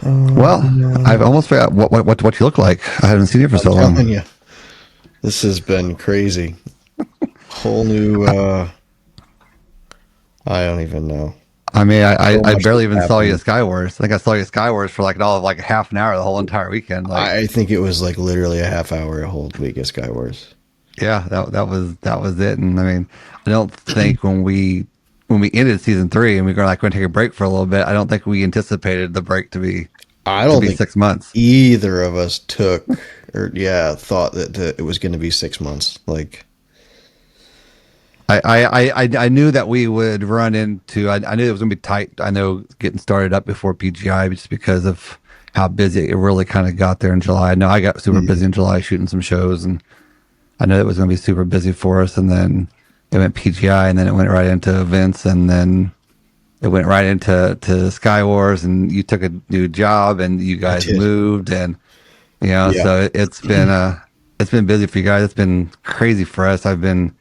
Well, I've almost forgot what you look like. I haven't seen you for so long. You, this has been crazy. Whole new. I don't even know. I mean, I barely even saw you at Skywars. I think I saw you at Skywars for like all of like half an hour the whole entire weekend. Like, I think it was like literally a half hour a whole week at Skywars. Yeah, that was it. And I mean, I don't think when we ended season 3 and we were like going to take a break for a little bit, I don't think we anticipated the break to be. I don't think 6 months. Either of us thought that it was going to be 6 months. Like, I knew that we would run into. I knew it was going to be tight. I know getting started up before PGI just because of how busy it really kind of got there in July. I know I got super busy in July shooting some shows, and I know it was going to be super busy for us. And then it went PGI, and then it went right into events, and then it went right into Skywars, and you took a new job, and you guys moved, and so it's been busy for you guys. It's been crazy for us. I've been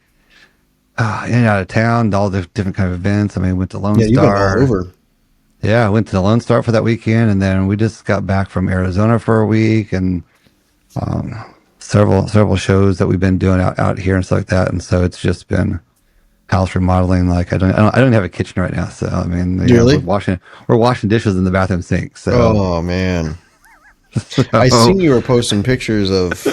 in and out of town, all the different kind of events. I mean, went to Lone Star. You've been all over. Yeah, I went to the Lone Star for that weekend, and then we just got back from Arizona for a week, and several shows that we've been doing out here and stuff like that. And so it's just been house remodeling. Like I don't have a kitchen right now, so I mean, really? We're washing dishes in the bathroom sink. So oh man, I seen you were posting pictures of.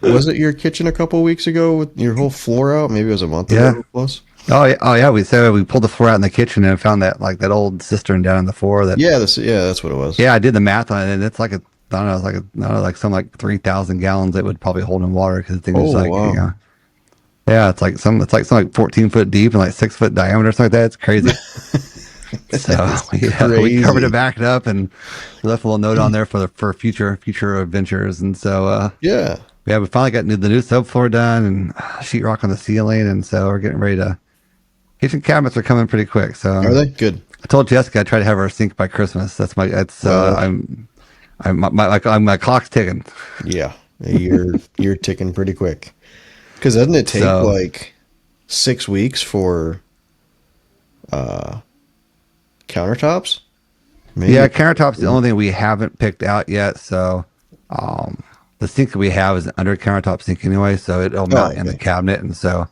Was it your kitchen a couple weeks ago with your whole floor out? Maybe it was a month ago plus. Oh yeah. We pulled the floor out in the kitchen and found that like that old cistern down on the floor. That's what it was. Yeah, I did the math on it, and it's like like 3,000 gallons it would probably hold in water because the thing is like wow. Yeah, it's like some 14 foot deep and like 6 foot diameter or something like that. It's crazy. So we covered it, backed up, and we left a little note on there for future adventures. And so we finally got the new subfloor done and sheetrock on the ceiling, and so we're getting ready to. Kitchen cabinets are coming pretty quick. So are they good? I told Jessica I'd try to have her sink by Christmas. My clock's ticking. Yeah, you're ticking pretty quick. Because doesn't it take like 6 weeks for countertops? Maybe. Yeah, countertops is the only thing we haven't picked out yet. So the sink that we have is an under countertop sink anyway, so it'll mount in the cabinet, and so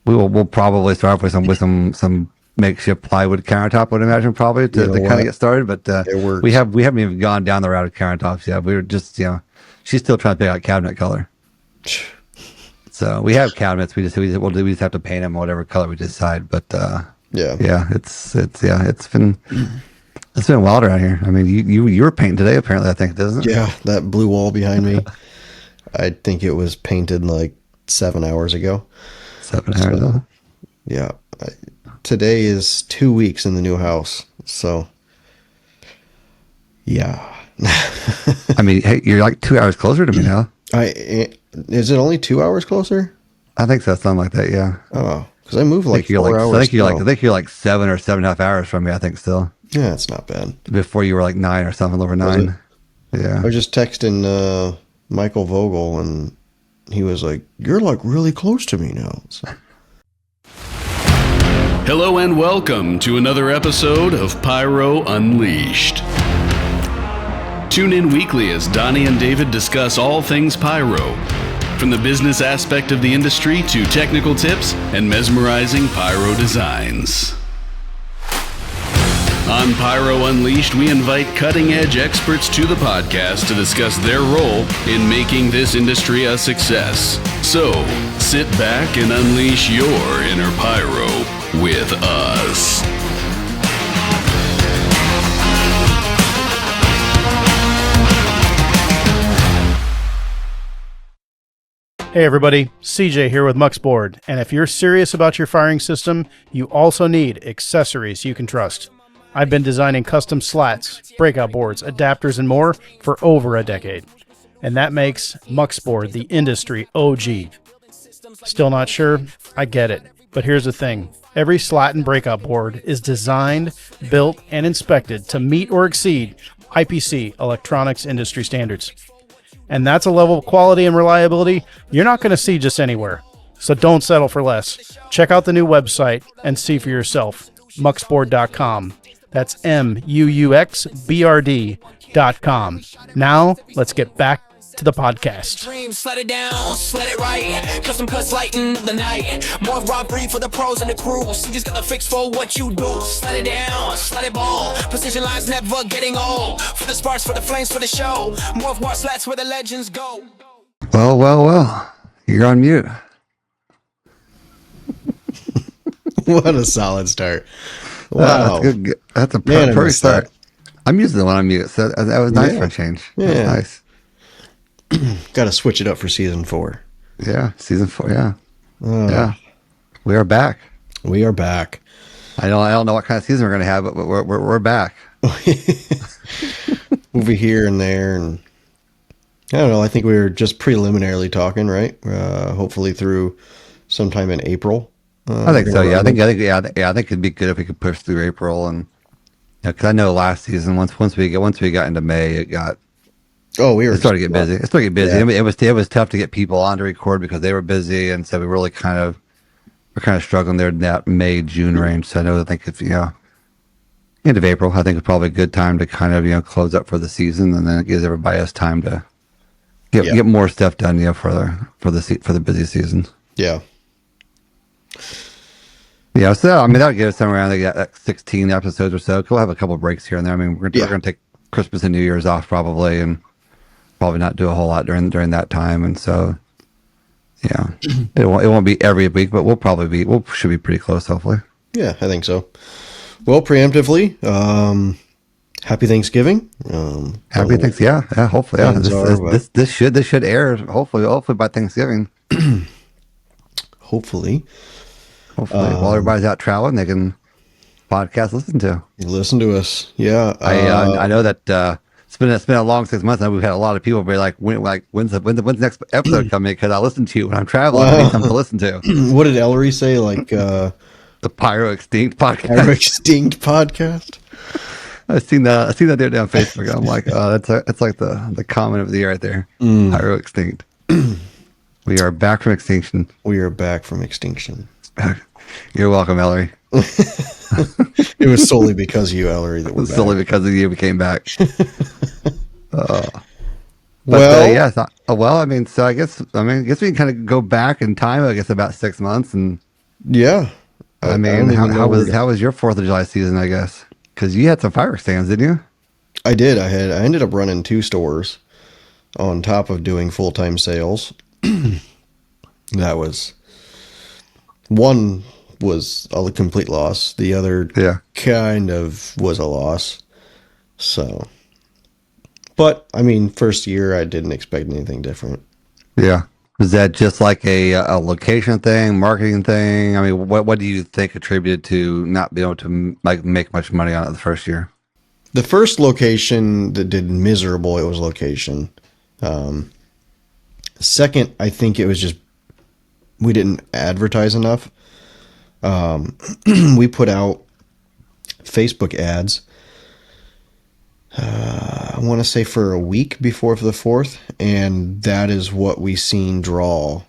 we'll probably start off with some makeshift plywood countertop, I would imagine, probably to kind of get started. But we haven't even gone down the route of countertops yet. We were just she's still trying to pick out cabinet color. So we have cabinets. We just have to paint them whatever color we decide. But it's been wild around here. I mean, you were painting today, apparently. I think, doesn't it? Yeah, that blue wall behind me. I think it was painted like 7 hours ago. 7 hours ago. Yeah. Today is 2 weeks in the new house. So, yeah. I mean, hey, you're like 2 hours closer to me now. Is it only 2 hours closer? I think so, something like that. Yeah. Oh, because I moved like 4 hours. I think you're like 7 or 7.5 hours from me. I think still. Yeah, it's not bad. Before you were like 9 or something, over 9. Yeah. I was just texting Michael Vogel, and he was like, "You're like really close to me now." So. Hello and welcome to another episode of Pyro Unleashed. Tune in weekly as Donnie and David discuss all things pyro, from the business aspect of the industry to technical tips and mesmerizing pyro designs. On Pyro Unleashed, we invite cutting-edge experts to the podcast to discuss their role in making this industry a success. So, sit back and unleash your inner pyro with us. Hey everybody, CJ here with Muxboard, and if you're serious about your firing system, you also need accessories you can trust. I've been designing custom slats, breakout boards, adapters, and more for over a decade, and that makes Muxboard the industry OG. Still not sure? I get it, but here's the thing. Every slat and breakout board is designed, built, and inspected to meet or exceed IPC electronics industry standards. And that's a level of quality and reliability you're not going to see just anywhere. So don't settle for less. Check out the new website and see for yourself, muxboard.com. That's MUUXBRD.com. Now, let's get back to the podcast. Dreams, slide it down, slide it right. Custom cuts lighten the night. More robbery for the pros and the crews. You just got a fix for what you do. Slide it down, slide it ball. Precision lines never getting old. For the sparks, for the flames, for the show. More war slats where the legends go. Well. You're on mute. What a solid start. Wow. That's good. That's a Man, I perfect missed start. that. I'm using the one on mute, so that was nice for a change. Yeah. That's nice. Got to switch it up for season 4. Yeah, season 4. Yeah, yeah. We are back. We are back. I don't know what kind of season we're gonna have, but we're back. Over here and there, and I don't know. I think we were just preliminarily talking, right? Hopefully through sometime in April. I think so. Yeah, I think it'd be good if we could push through April, and because I know last season once we got into May, it started to get busy. It started to get busy. Yeah. I mean, it was tough to get people on to record because they were busy, and so we really we're kind of struggling there in that May-June range. So I think if end of April, I think it's probably a good time to kind of close up for the season, and then it gives everybody else time to get more stuff done for the busy season. Yeah. Yeah, so I mean that'll give us somewhere around like 16 episodes or so. We'll have a couple of breaks here and there. I mean we're gonna take Christmas and New Year's off probably, and probably not do a whole lot during that time. And so, yeah, it won't be every week, but we should be pretty close hopefully. Yeah, I think so. Well, preemptively, happy Thanksgiving. Happy Thanksgiving. Yeah, hopefully. Yeah, this should air hopefully by Thanksgiving. Hopefully, while everybody's out traveling, they can podcast listen to us. Yeah, I know that it's been a long 6 months. And we've had a lot of people be like, when's the next episode coming? Because I listen to you when I'm traveling. I need something to listen to. What did Ellery say? Like the Pyro Extinct podcast. Pyro Extinct podcast. I seen that the other day on Facebook. I'm like, oh, that's like the comment of the year right there. Pyro Extinct. We are back from extinction. We are back from extinction. You're welcome, Ellery. It was solely because of you, Ellery, that we're back. Solely because of you, we came back. I mean, so I guess we can kind of go back in time. I guess about 6 months, and yeah. I mean, how was your 4th of July season? I guess because you had some fireworks stands, didn't you? I did. I ended up running 2 stores on top of doing full-time sales. That was one was a complete loss. The other kind of was a loss. So, but I mean, first year I didn't expect anything different. Yeah. Is that just like a location thing, marketing thing? I mean, what do you think attributed to not being able to make much money on it the first year? The first location that did miserable, it was location. Second, I think it was just we didn't advertise enough. We put out Facebook ads, I want to say for a week before the 4th, and that is what we seen draw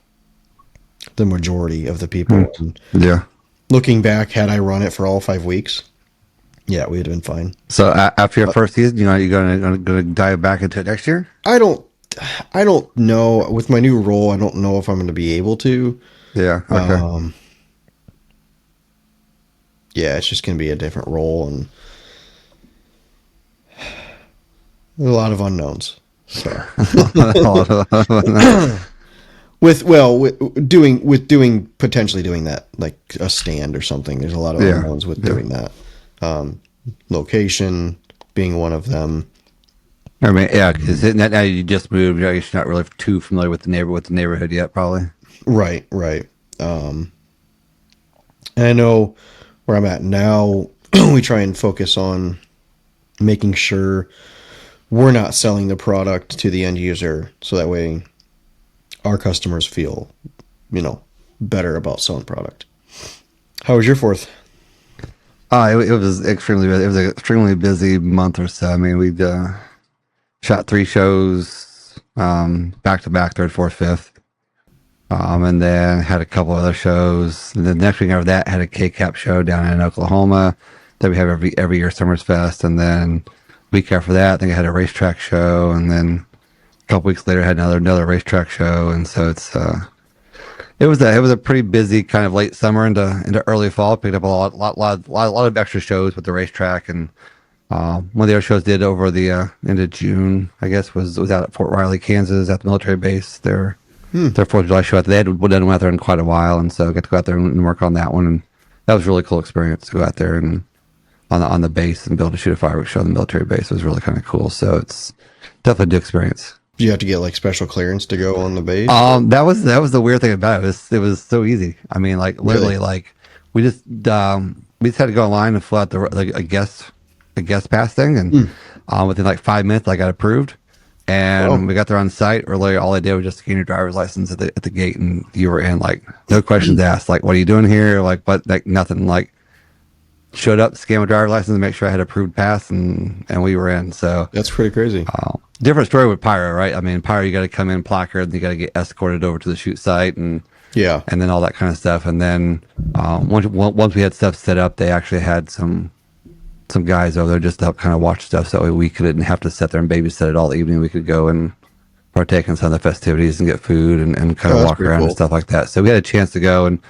the majority of the people. Yeah. Looking back, had I run it for all 5 weeks, yeah, we'd have been fine. So after your first season, you're gonna dive back into it next year? I don't know. With my new role, I don't know if I'm going to be able to. Yeah. Okay. Yeah, it's just going to be a different role, and there's a lot of unknowns. So. potentially doing that, like a stand or something. There's a lot of unknowns with doing that. Location being one of them. I mean, yeah, because now you just moved. You're not really too familiar with the neighborhood yet, probably. Right. And I know where I'm at now. We try and focus on making sure we're not selling the product to the end user, so that way our customers feel, better about selling product. How was your 4th? It was extremely busy. It was an extremely busy month or so. I mean, we shot 3 shows, back to back, 3rd, 4th, 5th. And then had a couple other shows. And then the next week after that, had a K-Cap show down in Oklahoma. that we have every year, Summers Fest, and then week after that, I think I had a racetrack show, and then a couple weeks later, I had another racetrack show, and so it was a pretty busy kind of late summer into early fall. Picked up a lot of extra shows with the racetrack, and one of the other shows did over the into June, I guess, was out at Fort Riley, Kansas, at the military base. Their 4th of July show. They hadn't done out there in quite a while, and so I got to go out there and work on that one, and that was a really cool experience to go out there and on the base and be able to shoot a fireworks show on the military base. Was really kind of cool. So it's definitely a new experience. Do you have to get like special clearance to go on the base? That was the weird thing about it. It was so easy. I mean, like literally, Really? like we just had to go online and fill out a guest pass thing, and within like 5 minutes, I got approved. And we got there on site. Earlier, all I did was just scan your driver's license at the gate, and you were in. Like, no questions asked. Like, what are you doing here? Like, what? Like, nothing. Like, showed up, scanned my driver's license, and make sure I had approved pass, and we were in. So That's pretty crazy. different story with Pyro, right? I mean, Pyro, you got to come in placard, and you got to get escorted over to the shoot site, and then all that kind of stuff. And then once we had stuff set up, they actually had some guys over there just to help kind of watch stuff, so we couldn't have to sit there and babysit it all evening. We could go and partake in some of the festivities and get food and kind of walk around and stuff like that. So we had a chance to go and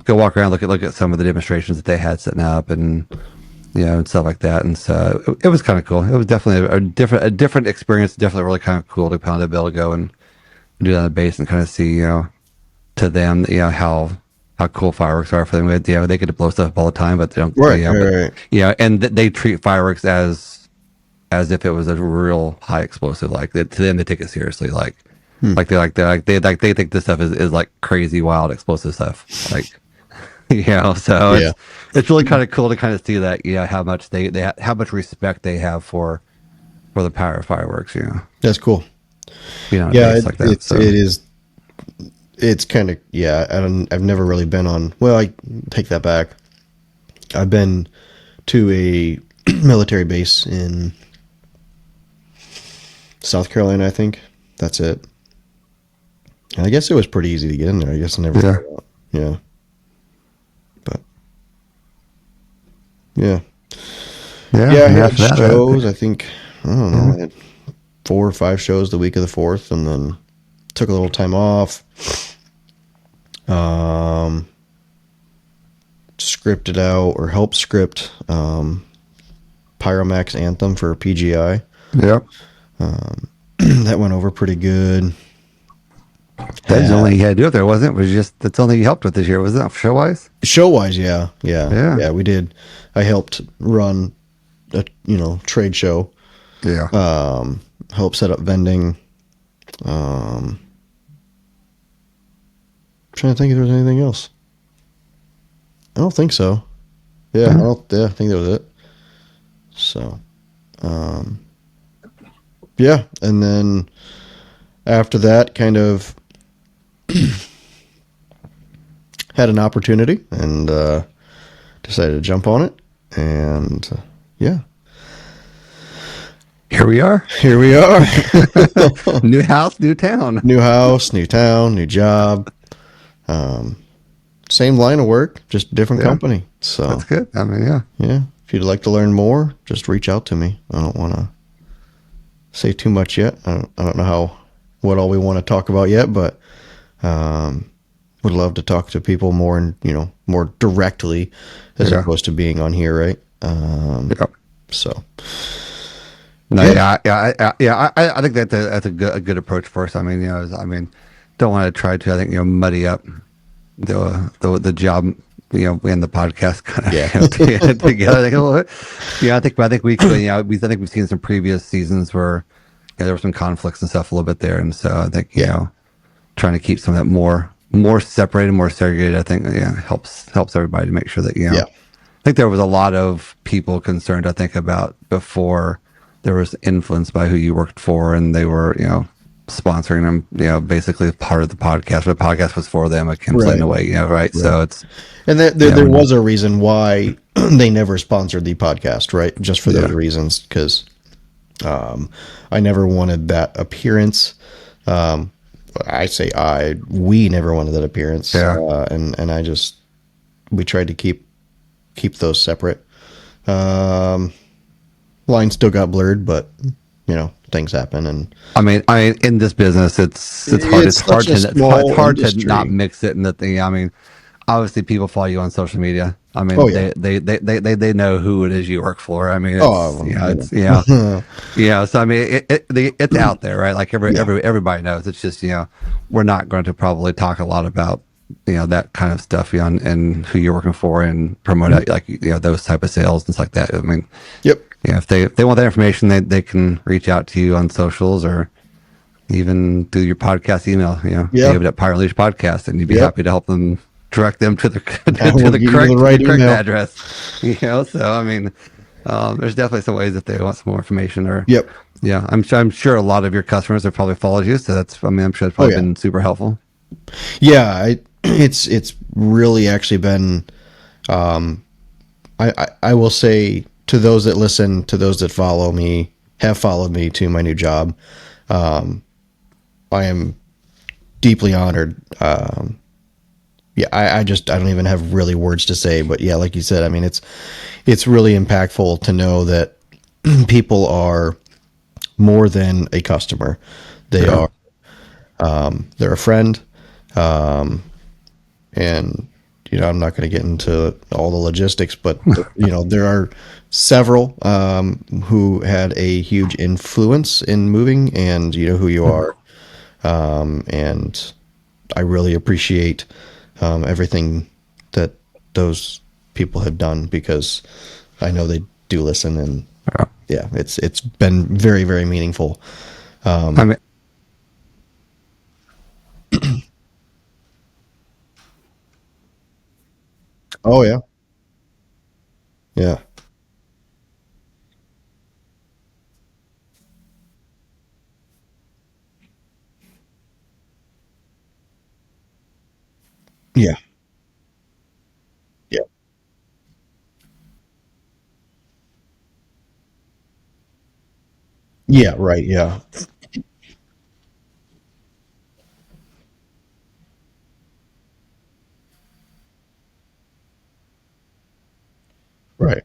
go walk around, look at some of the demonstrations that they had setting up, and and stuff like that. And so it was kind of cool. It was definitely a different experience. Definitely really kind of cool to kind of be able to go and do that on the base and kind of see to them how cool fireworks are for them. They get to blow stuff up all the time, but they don't. Right. And they treat fireworks as if it was a real high explosive. Like to them, they take it seriously. Like they think this stuff is like crazy, wild, explosive stuff. Like so it's really kind of cool to kind of see that how much they how much respect they have for the power of fireworks. That's cool. Like that, it is. It's kind of, I've never really been on, well, I take that back. I've been to a military base in South Carolina, I think. That's it. And I guess it was pretty easy to get in there. I guess I never thought about it. Yeah. But, yeah. I had shows, I think, I don't know, I had 4 or 5 shows the week of the 4th, and then took a little time off. Scripted out or helped script Pyromax Anthem for PGI. Yep. That went over pretty good. That's the only thing you had to do up there, wasn't it? Was just that's the only thing you helped with this year, wasn't it? Show wise? Show wise, yeah, we did. I helped run a trade show. Yeah. Helped set up vending. Trying to think if there was anything else. I don't think so. I think that was it. So, and then after that, kind of had an opportunity and decided to jump on it, and Here we are. New house, new town. New house, new town, new job. Same line of work, just different company. So that's good. I mean, if you'd like to learn more, just reach out to me. I don't want to say too much yet. I don't know what all we want to talk about yet, but would love to talk to people more and more directly as opposed to being on here, right? So. I think that's a good approach for us. I mean, don't want to try to, I think, muddy up the job, and the podcast kind of together a little bit. I think we could, I think we've seen some previous seasons where there were some conflicts and stuff a little bit there, and so I think trying to keep some of that more separated, more segregated, I think helps everybody to make sure that I think there was a lot of people concerned, I think, about before there was influence by who you worked for, and they were sponsoring them, basically part of the podcast, but the podcast was for them, in a way, right? So it's, and there was a reason why they never sponsored the podcast, right? Just for those reasons, because I never wanted that appearance. We never wanted that appearance, and we tried to keep those separate. Line still got blurred, but things happen, and I mean, in this business, it's hard. It's It's hard such a to small it's hard to industry. not mix it in the thing. I mean, obviously, people follow you on social media. I mean, Oh, yeah. they know who it is you work for. I mean, So I mean, it's out there, right? Like everybody knows. It's just we're not going to probably talk a lot about that kind of stuff and who you're working for and promote it, like those type of sales and stuff like that. I mean, Yep. if they want that information, they can reach out to you on socials or even through your podcast email, David at Pyro Unleashed Podcast, and you'd be happy to help them direct them to the correct email address. So I mean, there's definitely some ways if they want some more information or Yep. Yeah, I'm sure a lot of your customers have probably followed you, so I'm sure it's probably been super helpful. Yeah, it's really actually been. I will say to those that listen, to those that have followed me to my new job, I am deeply honored. I don't even have really words to say, but yeah, like you said, I mean, it's really impactful to know that people are more than a customer. They are, they're a friend. And I'm not going to get into all the logistics, but there are several who had a huge influence in moving, and who you are. And I really appreciate everything that those people have done, because I know they do listen, and it's been very, very meaningful. I mean, oh yeah. Yeah. Yeah. Yeah. Yeah. Right. Yeah. Right.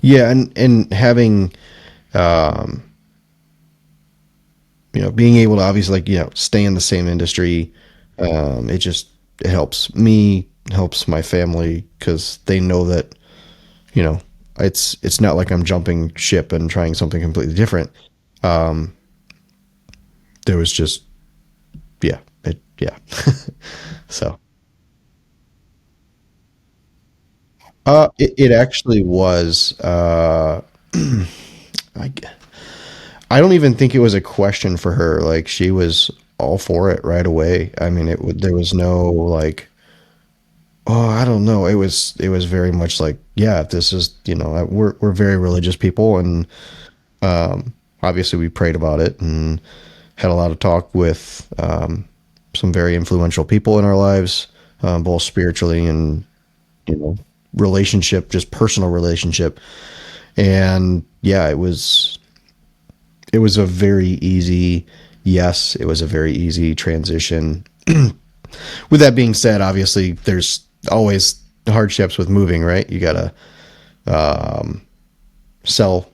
Yeah. And having, um, being able to obviously, stay in the same industry, it helps me, helps my family, because they know that, you know, it's not like I'm jumping ship and trying something completely different. Um, there was just, yeah. So, it actually was, I, I don't even think it was a question for her. Like, she was all for it right away. I mean, there was no like, oh, I don't know. It was very much like, yeah, this is, we're very religious people, and obviously we prayed about it and had a lot of talk with some very influential people in our lives, both spiritually and you know relationship, just personal relationship. And yeah, it was a very easy yes. It was a very easy transition. With that being said, obviously there's always hardships with moving, right? You gotta sell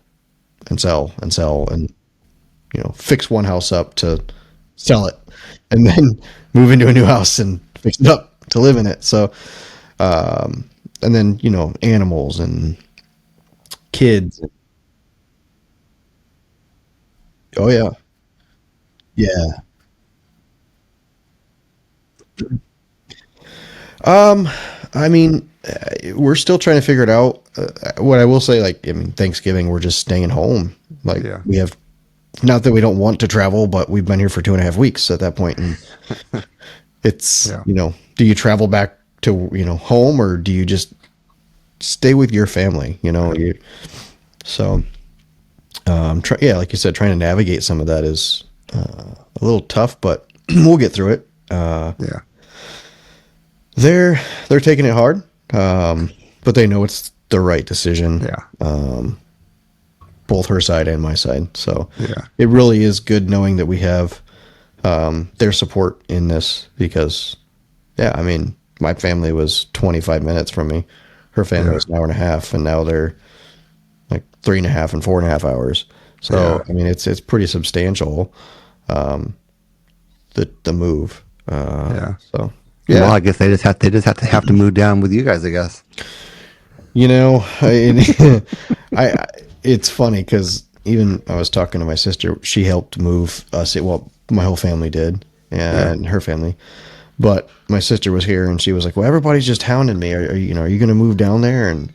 and sell and sell, and fix one house up to sell it, and then move into a new house and fix it up to live in it. So and then animals and kids. Oh yeah. Yeah. Um, I mean, we're still trying to figure it out. What I will say, like, I mean, Thanksgiving, we're just staying home. Like, Yeah. we have, not that we don't want to travel, but we've been here for 2.5 weeks at that point, and it's, Yeah. do you travel back to, home, or do you just stay with your family? So, like you said, trying to navigate some of that is a little tough, but we'll get through it. Yeah. They're taking it hard, but they know it's the right decision. Yeah. Both her side and my side. So Yeah. it really is good knowing that we have their support in this because, yeah, I mean, my family was 25 minutes from me. Her family was an hour and a half, and now they're like 3.5 and 4.5 hours. So, I mean, it's pretty substantial, the move. So, yeah. Well, I guess they just have to move down with you guys, I guess. You know, it's funny because even I was talking to my sister. She helped move us. Well, my whole family did, and her family. But my sister was here, and she was like, "Well, everybody's just hounding me. Are you going to move down there?" And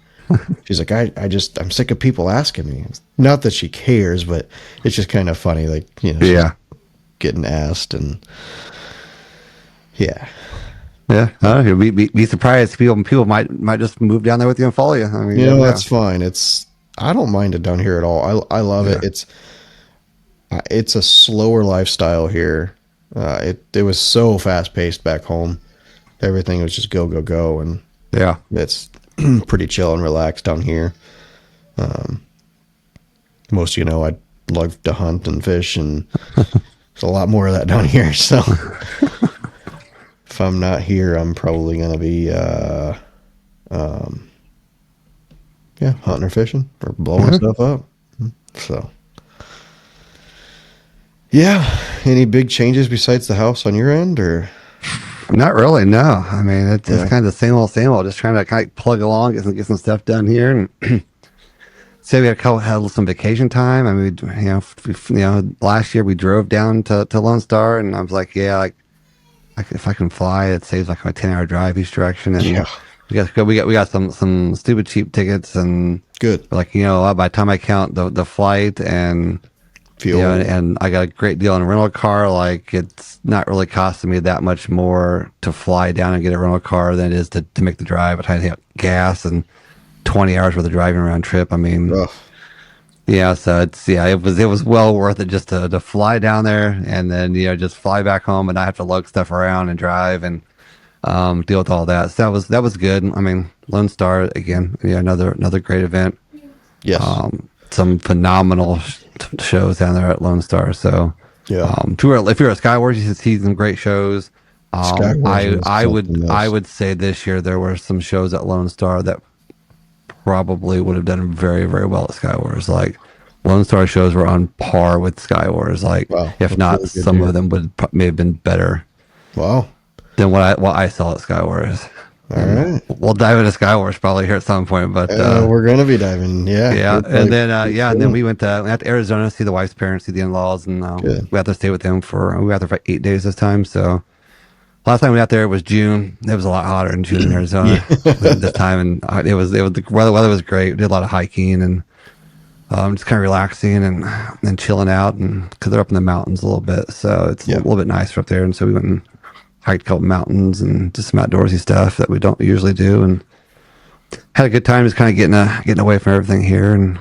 she's like, I'm sick of people asking me. Not that she cares, but it's just kind of funny, like, getting asked, and yeah. Be surprised. People might just move down there with you and follow you. I mean, that's fine. I don't mind it down here at all. I love it. It's a slower lifestyle here. It was so fast paced back home. Everything was just go, go, go. And it's pretty chill and relaxed down here. Most I love to hunt and fish, and there's a lot more of that down here. So if I'm not here, I'm probably going to be, hunting or fishing or blowing stuff up. So, yeah. Any big changes besides the house on your end, or? Not really, no. I mean, it's kind of the same old, just trying to kind of plug along, get some stuff done here. And say we had some vacation time. I mean, last year we drove down to Lone Star, and I was like, if I can fly, it saves like a 10-hour drive each direction. And we got some stupid cheap tickets, and good. Like, by the time I count the flight and fuel, and I got a great deal on a rental car. Like, it's not really costing me that much more to fly down and get a rental car than it is to make the drive. I had gas and 20 hours worth of driving around trip. I mean, so it was well worth it just to fly down there and then just fly back home and not have to lug stuff around and drive and deal with all that. So that was good. I mean, Lone Star again, another great event. Yes. Some phenomenal shows down there at Lone Star. So if you're at Skywars, you see some great shows. I would say this year there were some shows at Lone Star that probably would have done very, very well at Skywars. Like, Lone Star shows were on par with Skywars. Like, if not, really some of them may have been better. Wow. Than what I saw at Skywars. All right. We'll dive into Skywars probably here at some point, but we're going to be diving. Yeah. And then we went to Arizona to see the wife's parents, see the in-laws, and we had to stay with them we were out there for 8 days this time. So last time we were out there, it was June. It was a lot hotter in June in Arizona this time, and the weather was great. We did a lot of hiking and just kind of relaxing and chilling out, and because they're up in the mountains a little bit, so it's a little bit nicer up there. And so we went and hiked a couple mountains and just some outdoorsy stuff that we don't usually do, and had a good time just kind of getting away from everything here. And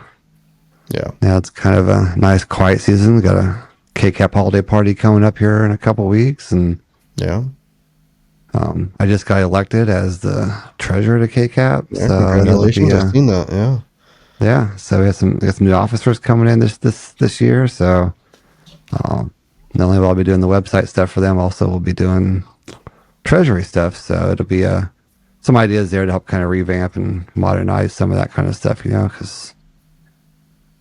now it's kind of a nice quiet season. Got a KCAP holiday party coming up here in a couple weeks, and I just got elected as the treasurer to KCAP. Yeah, so congratulations! I've seen that. Yeah. So we got some new officers coming in this year. So not only will I be doing the website stuff for them, also we'll be doing treasury stuff. So it'll be some ideas there to help kind of revamp and modernize some of that kind of stuff, because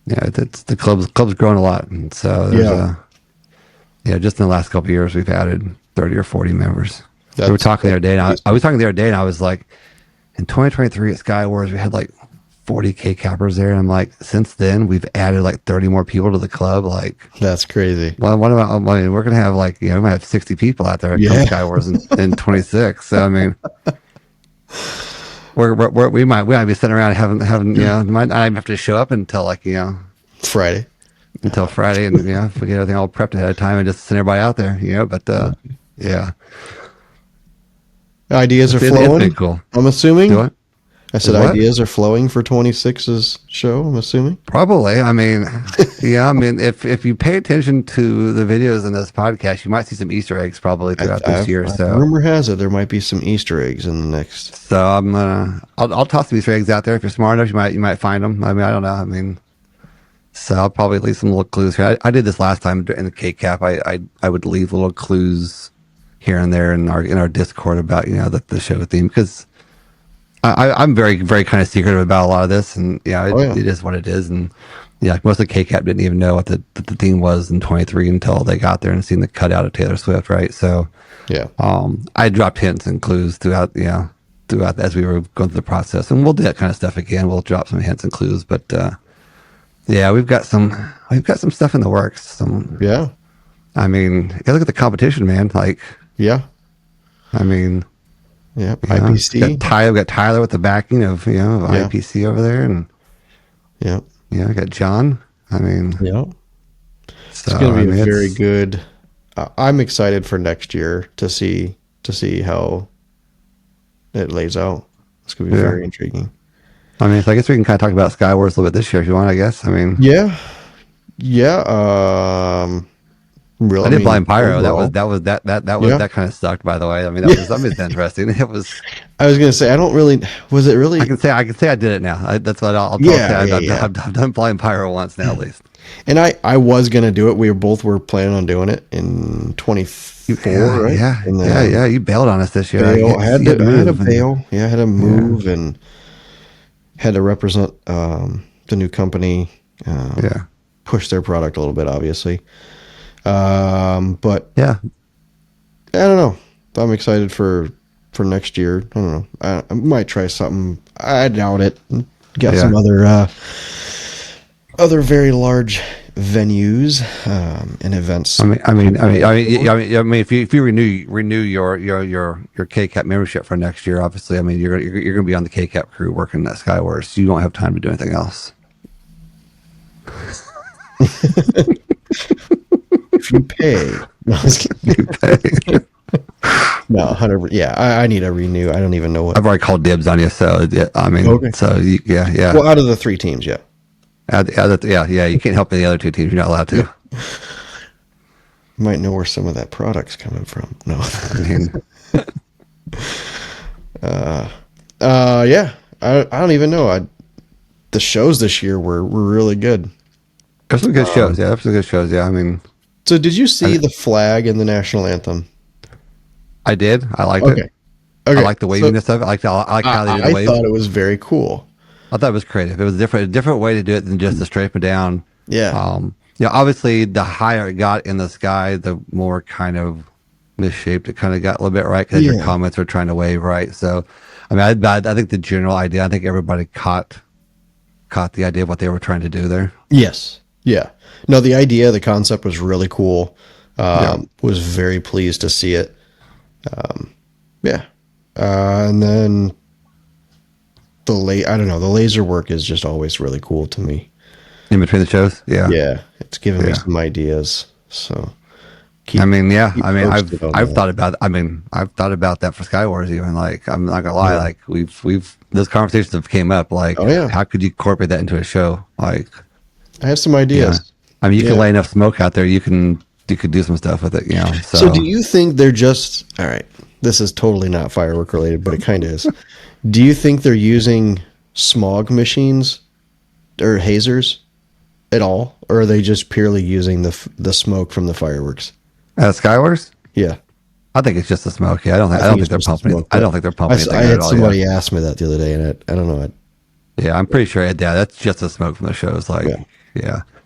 it's the club's grown a lot, and so there's just in the last couple of years we've added 30 or 40 members. We were talking the other day, and I was talking the other day, and I was like, in 2023 at Skywars we had like 40 K-cappers there, and I'm like, since then we've added like 30 more people to the club. Like, that's crazy. Well, we're gonna have like we might have 60 people out there at Skywars in 26. So I mean, we might be sitting around having might not even have to show up until like Friday, and if we get everything all prepped ahead of time and just send everybody out there, but ideas are flowing. It's cool. I'm assuming. Do what? I said ideas are flowing for 26's show, I'm assuming. Probably. I mean, if you pay attention to the videos in this podcast, you might see some Easter eggs probably throughout this year. So rumor has it there might be some Easter eggs in the next. So I'll toss some Easter eggs out there. If you're smart enough, you might find them. I mean, I don't know. I mean, So I'll probably leave some little clues here. I did this last time in the K-Cap. I would leave little clues here and there in our Discord about, the show theme, because I'm very, very kind of secretive about a lot of this, and it is what it is. And most of K-Cap didn't even know what the theme was in 23 until they got there and seen the cutout of Taylor Swift, right? So I dropped hints and clues throughout as we were going through the process, and we'll do that kind of stuff again. We'll drop some hints and clues, but we've got some stuff in the works. I mean, you gotta look at the competition, man. Like, IPC. We got Tyler with the backing of IPC over there, and we got John. I mean, it's going to be very good. I'm excited for next year to see how it lays out. It's going to be very intriguing. I mean, so I guess we can kind of talk about Skywars a little bit this year if you want. I guess. I mean, really, I did Blind Pyro. Overall, that kind of sucked. By the way, I mean, that was interesting. It was. I was gonna say, I don't really. Was it really? I can say I did it now. That's what I'll say. I've done Blind Pyro once now, at least. And I was gonna do it. We were planning on doing it in 24, right? Yeah. You bailed on us this year. I had to bail. I had to move and had to represent the new company. Push their product a little bit, obviously. But I don't know. I'm excited for next year. I don't know. I might try something. I doubt it. Got some other very large venues and events. I mean, if you renew your K-Cap membership for next year, obviously, I mean, you're going to be on the K-Cap crew working at Skywars. So you won't have time to do anything else. If you pay. No, you pay. No, 100%. Yeah, I need a renew. I don't even know what. I've already called dibs on you, so I mean, so yeah. Well, out of the 3 teams, yeah. You can't help the other 2 teams. You're not allowed to. Might know where some of that product's coming from. No, I mean, I don't even know. The shows this year were really good. There's some good shows. Yeah, there's some good shows. Yeah, I mean. So did you see the flag and the national anthem? I did. I liked it. I like the waviness of it. I like how they did the wave. I thought it was very cool. I thought it was creative. It was a different way to do it than just to straighten it down. Yeah. Obviously, the higher it got in the sky, the more kind of misshaped it kind of got a little bit, right? Because your comments were trying to wave, right? So, I mean, I think the general idea, I think everybody caught the idea of what they were trying to do there. Yes. Yeah. No, the idea, the concept was really cool. Was very pleased to see it. And then the laser work is just always really cool to me. In between the shows? Yeah. Yeah. It's giving me some ideas. So I've thought about that for Skywars even. Like, I'm not gonna lie, like we've those conversations have came up, like how could you incorporate that into a show? Like, I have some ideas. I mean, you can lay enough smoke out there, you could do some stuff with it, So do you think they're just, all right, this is totally not firework related, but it kind of is. Do you think they're using smog machines or hazers at all? Or are they just purely using the smoke from the fireworks? Skywars? Yeah. I think it's just the smoke. Yeah, I don't think they're pumping it. I don't think they're pumping anything I at had all. Somebody asked me that the other day, and I don't know. Yeah, I'm pretty sure. Yeah, that's just the smoke from the shows. Like,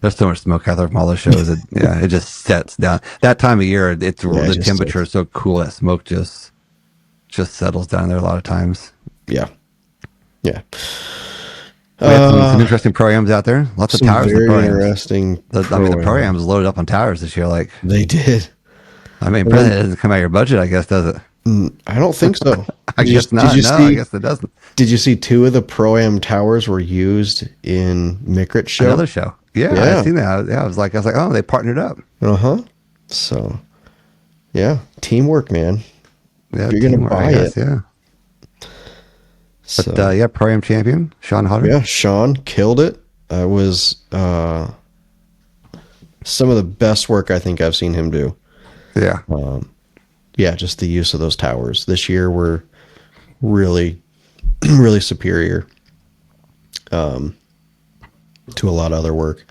there's so much smoke out there from all the shows. It just sets down. That time of year, the temperature is so cool that smoke just settles down there a lot of times. Yeah. Yeah. We had some interesting programs out there. Lots of towers. Very interesting. The programs loaded up on towers this year. Like, they did. I mean, it doesn't come out of your budget, I guess, does it? I don't think so. I guess not. I guess it doesn't. Did you see 2 of the Pro-Am towers were used in Mikrit's show? Another show. Yeah, I seen that. Yeah, I was like, oh, they partnered up. So, yeah, teamwork, man. Yeah, you're gonna buy it. Yeah. But Pro-Am champion Sean Hodder. Yeah, Sean killed it. It was some of the best work I think I've seen him do. Yeah. Just the use of those towers this year were really, really superior. to a lot of other work.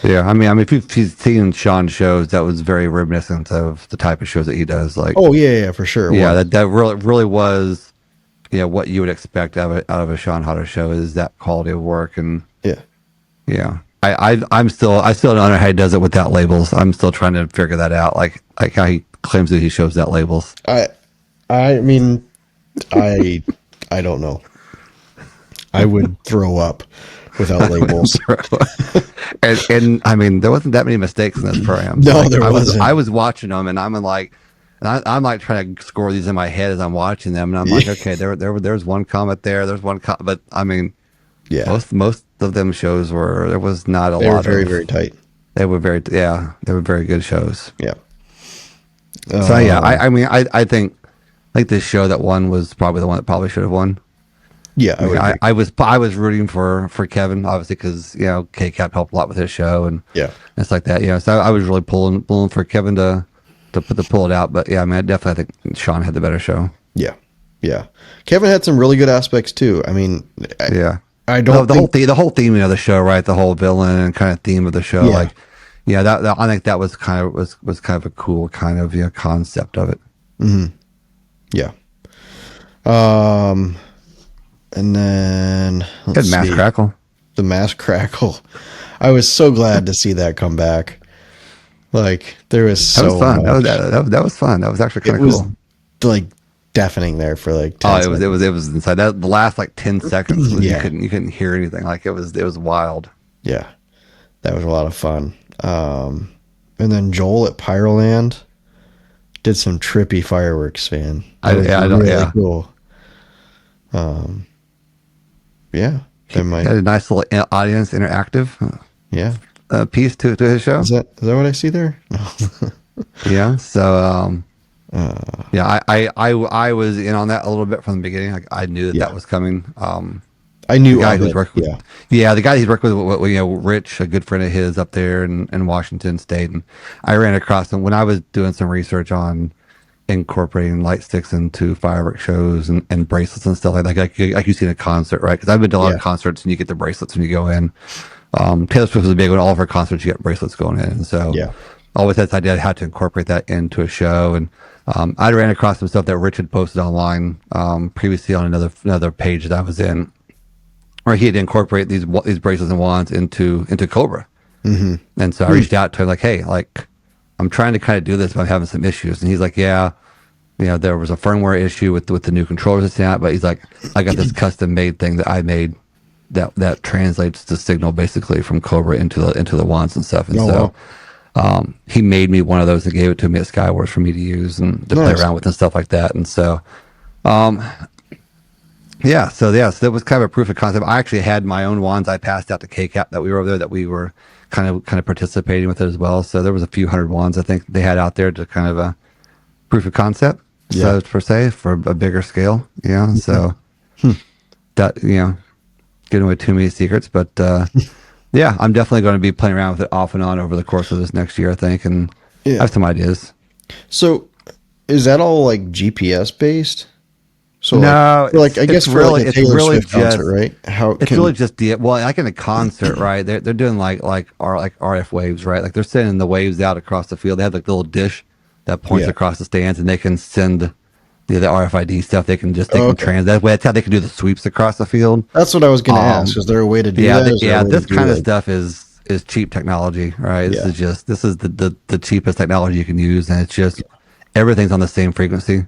Yeah, I mean, if you've seen Sean's shows, that was very reminiscent of the type of shows that he does. Like, Oh yeah, for sure. yeah, Well, that really was, what you would expect out of a Sean Hodder show is that quality of work, and yeah. I still don't know how he does it without labels. I'm still trying to figure that out. Like how he claims that he shows that labels. I mean, I don't know. I would throw up without labels. and I mean, there wasn't that many mistakes in this program. No, there wasn't. I was watching them, and I'm like trying to score these in my head as I'm watching them, and I'm like, okay, there's one comment there, there's one comment, but I mean, Yeah. most of them shows there was not a lot. They were very, very tight. They were very good shows. Yeah. So yeah, I mean, I think this show that won was probably the one that probably should have won. Yeah, I was rooting for Kevin, obviously, because K-Cap helped a lot with his show and it's like that. So I was really pulling for Kevin to pull it out. But yeah, I mean, I think Sean had the better show. Yeah. Kevin had some really good aspects too. I mean, I don't the whole theme of the show, right? The whole villain and kind of theme of the show, that I think that was kind of a cool kind of concept of it. Mm-hmm. Yeah. And then Good Mass Crackle. The Mass Crackle. I was so glad to see that come back. Like there was so that was fun. much. That was fun. That was actually kind of cool. Like deafening there for like 10 seconds. It was inside. The last like 10 seconds was, you couldn't hear anything. Like it was wild. Yeah. That was a lot of fun. And then Joel at Pyroland did some trippy fireworks, man. Cool. Yeah. Had a nice little audience interactive piece to his show. Is that what I see there? No. Yeah. So I was in on that a little bit from the beginning. Like I knew that was coming. I knew the guy who's working with, the guy he's worked with, Rich, a good friend of his up there in Washington State, and I ran across him when I was doing some research on incorporating light sticks into fireworks shows and bracelets and stuff like you see in a concert, right? Because I've been to a lot of concerts and you get the bracelets when you go in. Taylor Swift was a big one. All of her concerts you get bracelets going in, and so always had this idea of how to incorporate that into a show. And I ran across some stuff that Rich had posted online previously on another page that I was in, where he had incorporate these bracelets and wands into Cobra. Mm-hmm. And so I reached out to him like, hey, like I'm trying to kind of do this, but I'm having some issues. And he's like, yeah, there was a firmware issue with the new controllers that's out, but he's like, I got this custom made thing that I made that translates the signal basically from Cobra into the wands and stuff. And he made me one of those and gave it to me at Skywars for me to use and to play around with and stuff like that. And so, so that was kind of a proof of concept. I actually had my own wands I passed out to K-Cap that we were over there that we were kind of participating with it as well. So there was a few hundred wands I think they had out there to kind of a proof of concept, so per se, for a bigger scale. Yeah. So that, getting away too many secrets, but I'm definitely going to be playing around with it off and on over the course of this next year, I think, and I have some ideas. So is that all like GPS based? So no, I guess for really, like a Taylor Swift concert, right? Really just like in a concert, right? They're doing like RF waves, right? Like they're sending the waves out across the field. They have like the little dish that points across the stands, and they can send the RFID stuff. They can translate that way. That's how they can do the sweeps across the field. That's what I was going to ask. Is there a way to do that? This kind of stuff is cheap technology, right? This is the cheapest technology you can use, and it's just everything's on the same frequency.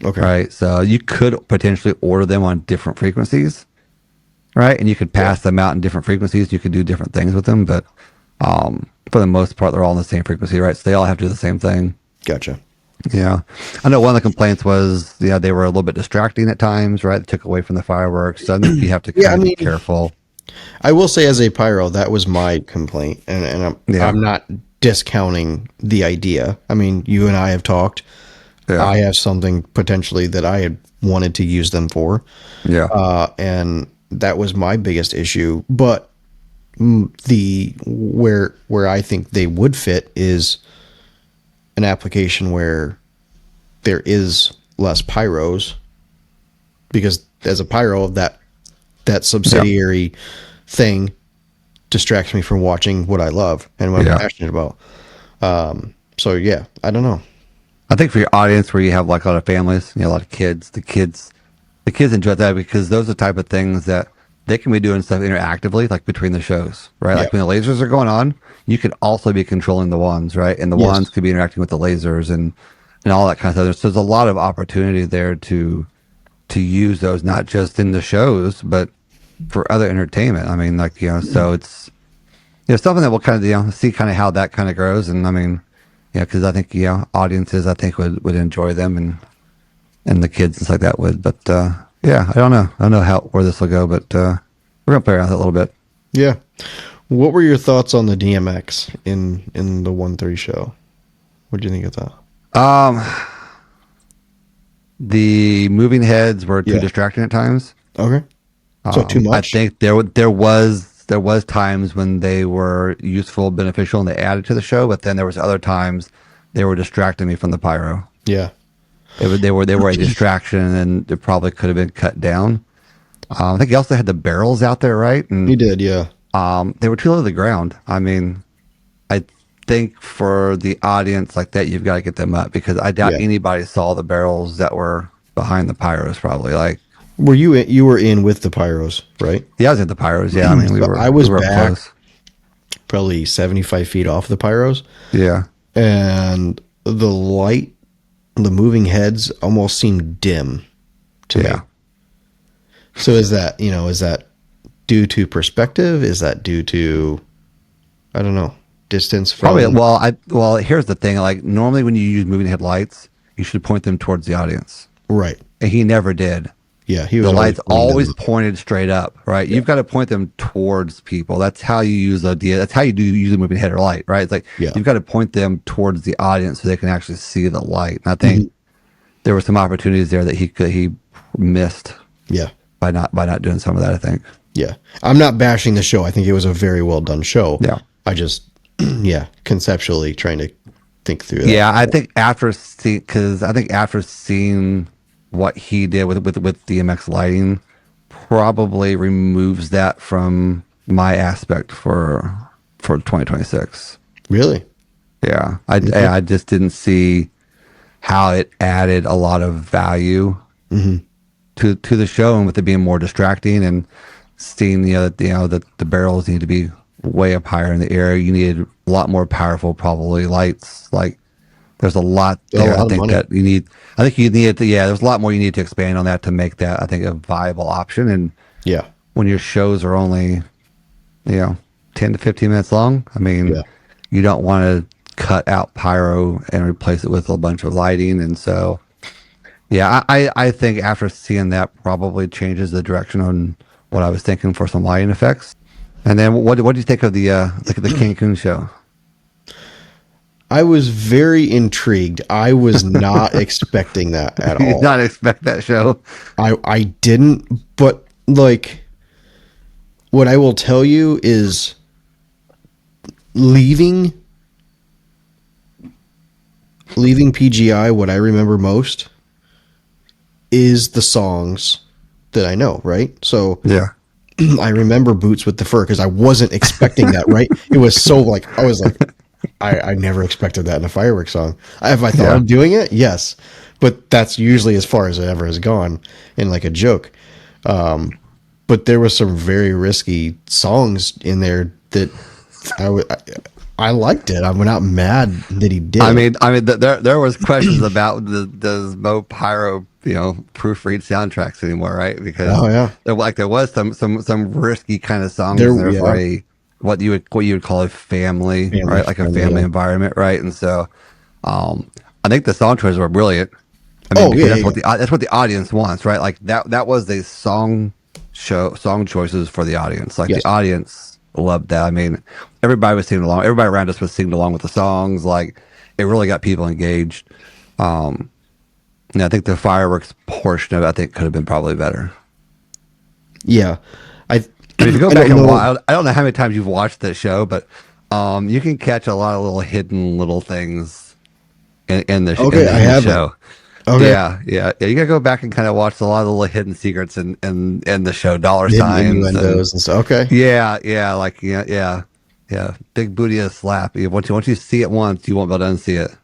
Okay. Right. So you could potentially order them on different frequencies, right? And you could pass them out in different frequencies. You could do different things with them, but for the most part, they're all on the same frequency, right? So they all have to do the same thing. Gotcha. Yeah. I know one of the complaints was, they were a little bit distracting at times, right? They took away from the fireworks. So I think you have to be careful. I will say as a pyro, that was my complaint. And I'm not discounting the idea. I mean, you and I have talked. Yeah. I have something potentially that I had wanted to use them for. Yeah. And that was my biggest issue. But where I think they would fit is an application where there is less pyros, because as a pyro, that subsidiary thing distracts me from watching what I love and what I'm passionate about. So yeah, I don't know. I think for your audience where you have like a lot of families, a lot of kids, the kids enjoy that because those are the type of things that they can be doing stuff interactively, like between the shows, right? Like when the lasers are going on, you can also be controlling the wands, right? And the wands could be interacting with the lasers and all that kind of stuff. So there's a lot of opportunity there to use those, not just in the shows, but for other entertainment. I mean, like, so it's, something that we'll kind of, see kind of how that kind of grows. And I mean, because I think, audiences, I think would enjoy them and the kids and stuff like that would, but, I don't know. I don't know where this will go, but, we're going to play around with it a little bit. Yeah. What were your thoughts on the DMX in the 130 show? What do you think of that? The moving heads were too distracting at times. Okay. So too much. I think there was times when they were useful, beneficial, and they added to the show. But then there was other times they were distracting me from the pyro. Yeah. They were a distraction, and it probably could have been cut down. I think he also had the barrels out there, right? And he did, yeah. They were too low to the ground. I mean, I think for the audience like that, you've got to get them up because I doubt anybody saw the barrels that were behind the pyros. Probably like. Were you were in with the pyros, right? Yeah, I was in the pyros. Yeah, I mean, I was we were back close. Probably 75 feet off the pyros. Yeah, and the light, the moving heads almost seemed dim to me. So is that due to perspective? Is that due to, I don't know, distance from? Probably. Well, here's the thing. Like normally when you use moving headlights, you should point them towards the audience. Right. And he never did. Yeah, he was. The lights always pointed straight up, right? Yeah. You've got to point them towards people. That's how you use that's how you use a moving header light, right? It's like you've got to point them towards the audience so they can actually see the light. And I think there were some opportunities there that he missed. Yeah. By not doing some of that, I think. Yeah. I'm not bashing the show. I think it was a very well done show. Yeah. I just conceptually trying to think through that. Yeah, I think after seeing what he did with DMX lighting probably removes that from my aspect for 2026. Really? Yeah. I just didn't see how it added a lot of value to the show, and with it being more distracting and seeing that the barrels need to be way up higher in the air. You needed a lot more powerful probably lights. Like there's a lot there. I think that you need. I think you need to. Yeah, there's a lot more you need to expand on that to make that, I think, a viable option. And when your shows are only 10 to 15 minutes long, I mean, you don't want to cut out pyro and replace it with a bunch of lighting. And so, I think after seeing that probably changes the direction on what I was thinking for some lighting effects. And then what do you think of the Cancun show? I was very intrigued. I was not expecting that at all. You did not expect that show. I didn't, but like what I will tell you is leaving PGI, what I remember most is the songs that I know, right? So I remember Boots with the Fur because I wasn't expecting that, right? It was so like, I was like, I never expected that in a fireworks song. Have I thought of doing it? Yes. But that's usually as far as it ever has gone in like a joke. But there was some very risky songs in there that I liked it. I'm not mad that he did. I mean, there was questions about does Mo Pyro, proofread soundtracks anymore, right? Because there was some risky kind of songs in there for what you would call a family right? Like a family environment, right? And so, I think the song choices were brilliant. I mean, that's what the audience wants, right? Like that was the song choices for the audience. Like the audience loved that. I mean, everybody was singing along. Everybody around us was singing along with the songs. Like it really got people engaged. And I think the fireworks portion of it, I think, could have been probably better. Yeah, if you go back and watch, I don't know how many times you've watched this show, but you can catch a lot of little hidden little things in the show. Okay. Yeah. You gotta go back and kind of watch a lot of the little hidden secrets in the show, dollar Hidden signs, innuendos and stuff. Okay. Yeah. Big booty a slap. Once you see it once, you won't be able to unsee it.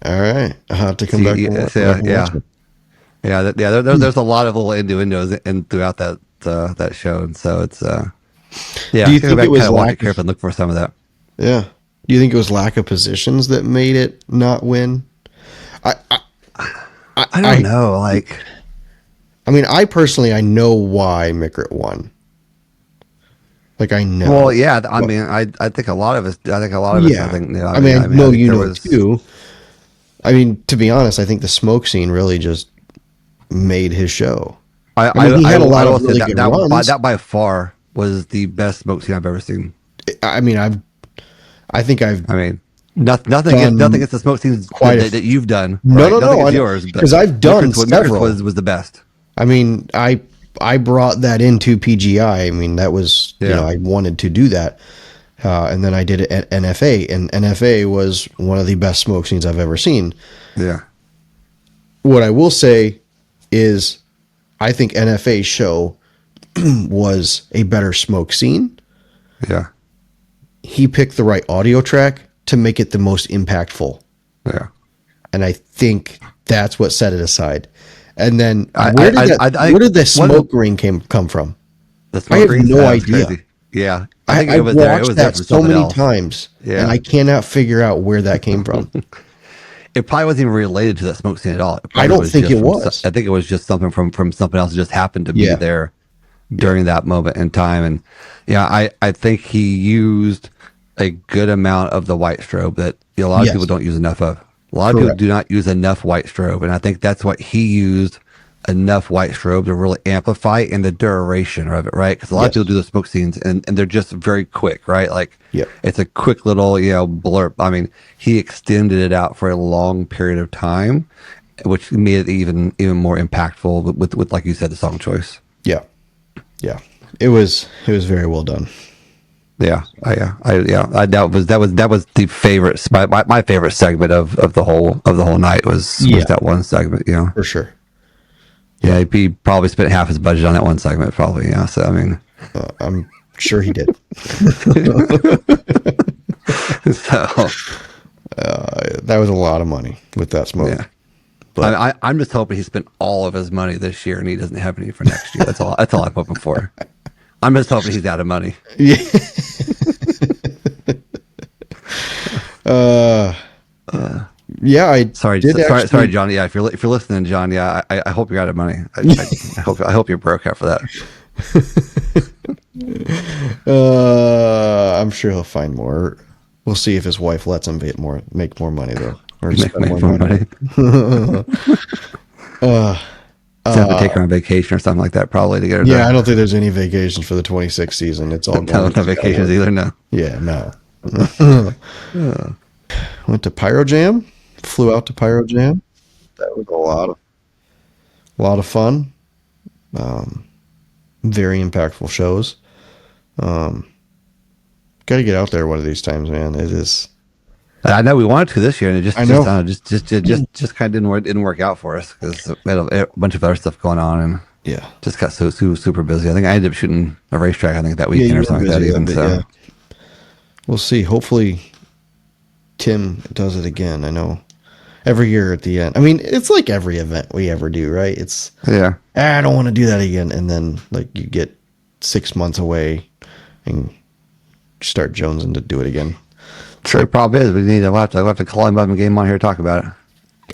All right. I'll have to come back and watch it. There's a lot of little innuendos in throughout that show, and so it's Do you think it was watch it carefully and look for some of that? Yeah. Do you think it was lack of positions that made it not win? I don't know. Like, I mean, I know why Mickert won. Like, I know. Well, yeah. I mean, I think a lot of us. Yeah. I know think you there know too. I mean, to be honest, I think the smoke scene really just made his show. He had a lot of really good runs. That by far was the best smoke scene I've ever seen. I mean, nothing against the smoke scenes that you've done. No, yours. Because I've done several. Was the best. I mean, I brought that into PGI. I mean, that was I wanted to do that, and then I did it at NFA, and NFA was one of the best smoke scenes I've ever seen. Yeah. What I will say is, I think NFA's show was a better smoke scene. Yeah. He picked the right audio track to make it the most impactful. Yeah. And I think that's what set it aside. And then where did the smoke ring come from? I have no idea. Crazy. Yeah. I think it was there. It was that so many times. Yeah. And I cannot figure out where that came from. It probably wasn't even related to that smoke scene at all. I don't think it was. I think it was just something from something else that just happened to be there during that moment in time. And I think he used a good amount of the white strobe that a lot of people don't use enough of. A lot of people do not use enough white strobe, and I think that's what he used, enough white strobe to really amplify in the duration of it, right? Because a lot of people do the smoke scenes, and they're just very quick, right? Like, it's a quick little, blurb. I mean, he extended it out for a long period of time, which made it even more impactful with like you said, the song choice. Yeah. It was very well done. That was the favorite. My favorite segment of the whole night was that one segment. For sure. Yeah, he probably spent half his budget on that one segment, probably. Yeah, so I mean, I'm sure he did. So that was a lot of money with that smoke. Yeah. But I'm just hoping he spent all of his money this year and he doesn't have any for next year. That's all I'm hoping for. I'm just hoping he's out of money. Yeah. Sorry, John. Yeah, if you're listening, John. Yeah, I hope you're out of money. I hope you're broke after that. I'm sure he'll find more. We'll see if his wife lets him make more money though, or make more money. Have to take her on vacation or something like that, probably to get her. Yeah, I don't think there's any vacations for the 26th season. It's all. I don't have vacations either. No. Yeah, no. Went to Pyro Jam. Flew out to Pyro Jam. That was a lot of fun. Very impactful shows. Got to get out there one of these times, man. It is. I know we wanted to this year, and it just kind of didn't work out for us because we had a bunch of other stuff going on, and just got so super busy. I think I ended up shooting a racetrack. I think that weekend or something like that. Even so, we'll see. Hopefully, Tim does it again. I know every year at the end. I mean, it's like every event we ever do, right? It's I don't want to do that again, and then like you get 6 months away and start jonesing to do it again. Sure, the problem is we'll have to call him up and get him on here to talk about it.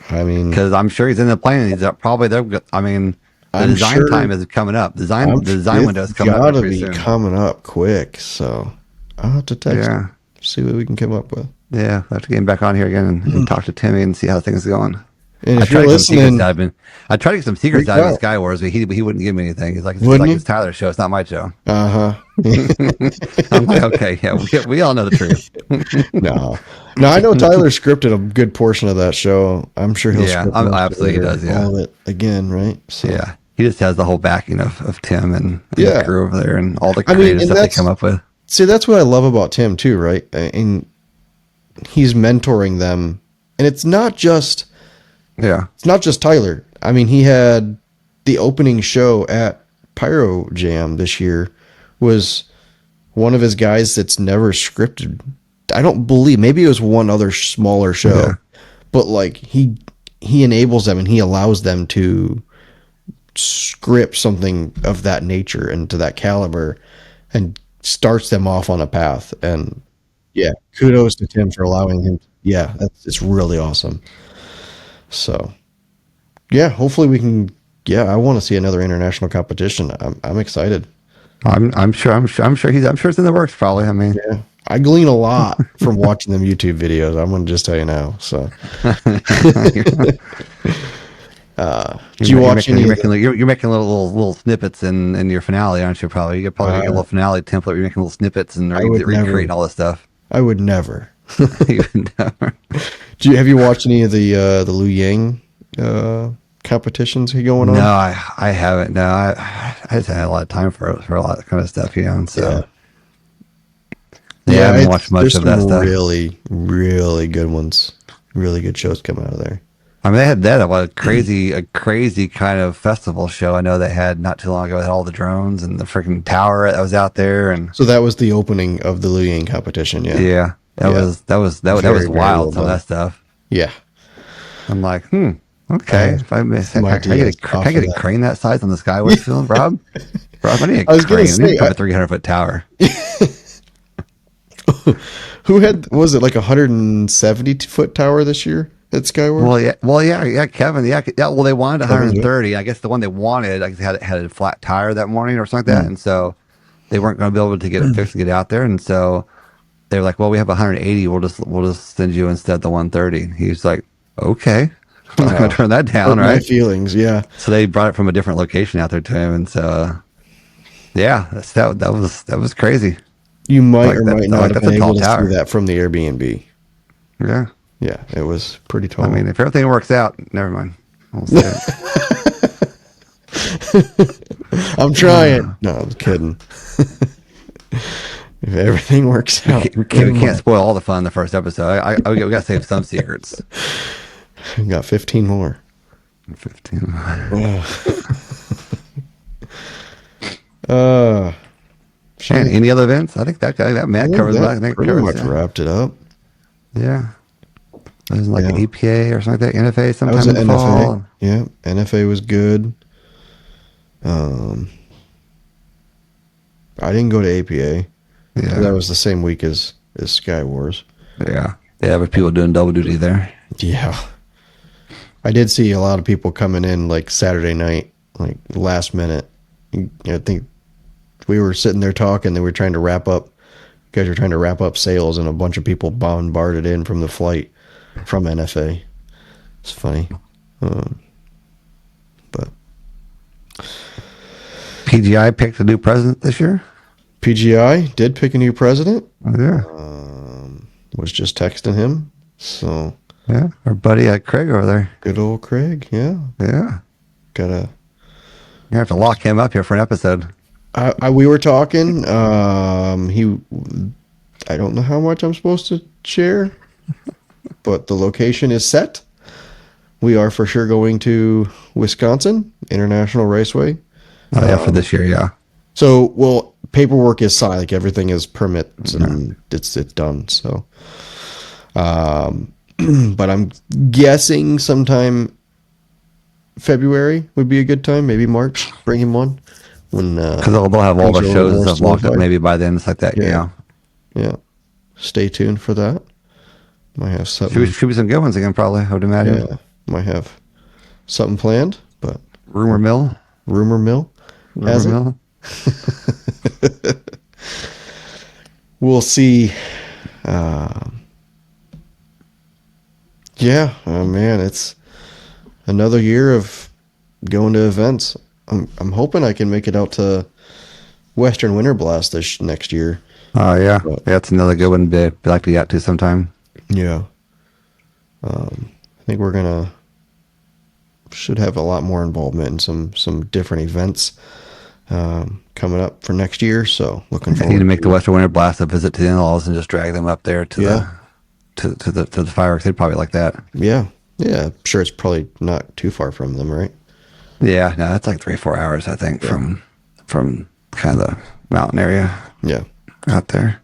I mean, because I'm sure he's in the plan. He's probably there. I mean, the design time is coming up. The design window is coming up. Got to be coming up quick. So I'll have to text him, see what we can come up with. Yeah, I have to get him back on here again and talk to Timmy and see how things are going. And if you're listening, I tried to get some secrets out of the Sky Wars, but he wouldn't give me anything. He's like, it's Tyler's show. It's not my show. I'm like, okay, yeah, we all know the truth. No, I know Tyler scripted a good portion of that show. I'm sure he'll script absolutely he does. Yeah, all of it again, right? So. Yeah, he just has the whole backing of Tim and the crew over there and all the creative stuff they come up with. See, that's what I love about Tim too, right? And he's mentoring them, and it's not just Yeah. It's not just Tyler. I mean, he had the opening show at Pyro Jam this year was one of his guys that's never scripted. I don't believe, maybe it was one other smaller show, Yeah. but like he enables them and he allows them to script something of that nature and to that caliber and starts them off on a path. And yeah, kudos to Tim for allowing him. Yeah, it's really awesome. So yeah, hopefully we can. Yeah, I want to see another international competition. I'm excited. I'm sure it's in the works probably. I mean, Yeah, I glean a lot from watching them YouTube videos. I'm gonna just tell you now. So, did you watch any? You're making little snippets in your finale, aren't you? Probably you probably make a little finale template. You're making little snippets and recreating all this stuff. I would never. You would never. Have you watched any of the Liu Yang competitions going on? No, I haven't. No, I just had a lot of time for a lot of kind of stuff, and so I haven't watched much of that stuff. Really, really good ones. Really good shows come out of there. I mean, they had that a crazy kind of festival show. I know they had not too long ago. They had all the drones and the freaking tower that was out there, and so that was the opening of the Liu Yang competition. Yeah, that was Very, wild. very Some of that stuff. Yeah. I'm like, okay. If I get a crane that size on the Skyway field, Rob, I need a crane. I need a 300-foot tower. Who was it like 170-foot tower this year at Skyward? Well, yeah, Kevin, yeah. Well, they wanted 130. I guess the one they wanted, like, had a flat tire that morning or something like that, and so they weren't going to be able to get it fixed to get out there, and so they were like, "Well, we have 180. We'll just send you instead the 130." He's like, "Okay." I'm not going to turn that down, right? My feelings, yeah. So they brought it from a different location out there to him, and so that was crazy. You might might not have been able to see that from the Airbnb. Yeah, yeah, it was pretty tall. I mean, if everything works out, never mind. We'll say it. I'm trying. No, I'm kidding. If everything works out, we can't spoil all the fun in the first episode. We got to save some secrets. We got 15 more. 15. And any other events? I think that Matt covers. I think pretty much wrapped it up. Yeah, it was like an EPA or something like that. NFA sometime in the NFA. fall. Yeah, NFA was good. I didn't go to APA. Yeah, that was the same week as Sky Wars. Yeah, but people doing double duty there. Yeah, I did see a lot of people coming in like Saturday night, like last minute. I think we were sitting there talking. They were trying to wrap up. Guys were trying to wrap up sales, and a bunch of people bombarded in from the flight from NFA. It's funny, but PGI picked a new president this year. PGI did pick a new president. Yeah, was just texting him. So yeah, our buddy Craig over there. Good old Craig. Yeah. You have to lock him up here for an episode. We were talking. I don't know how much I'm supposed to share, but the location is set. We are for sure going to Wisconsin International Raceway. Oh yeah, for this year, yeah. So, paperwork is signed, like everything is permits and it's done. So, but I'm guessing sometime February would be a good time. Maybe March. Bring him on when because they'll have all the shows and stuff locked up. Maybe by then, it's like that. Yeah. Stay tuned for that. Might have something. Should be some good ones again, probably. I would imagine. Yeah, might have something planned, but rumor mill. We'll see. Man, it's another year of going to events. I'm hoping I can make it out to Western Winter Blast this next year. Oh yeah, that's another good one to like to get to sometime. Yeah. I think we're should have a lot more involvement in some different events coming up for next year. So looking forward. I need to make the Western Winter Blast a visit to the in-laws and just drag them up there to the fireworks. They'd probably like that. Yeah, Yeah, I'm sure it's probably not too far from them, right? Yeah, no, that's like 3-4 hours, I think, from kind of the mountain area Yeah. out there.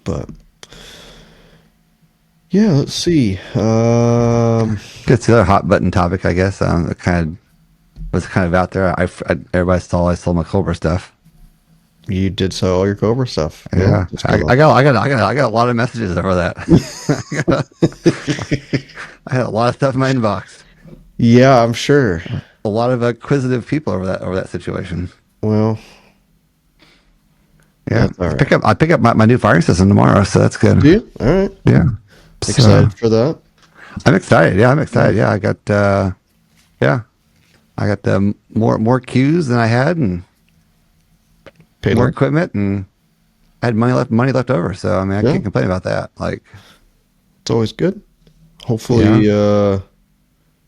But yeah, let's see. It's the other hot button topic, I guess. It was kind of out there. Everybody saw I sold my Cobra stuff. You did sell all your Cobra stuff. Yeah, just I kinda- got a lot of messages over that. I had a lot of stuff in my inbox. Yeah, I'm sure. A lot of acquisitive people over that situation. Well, Yeah, That's all right. I pick up my new firing system tomorrow, so that's good. do you? All right. Yeah, Excited for that? I'm excited. Yeah, I'm excited. Yeah, I got more cues than I had, and Paid more less? equipment, and I had money left over. So I mean, I Yeah. can't complain about that. Like, It's always good. Hopefully,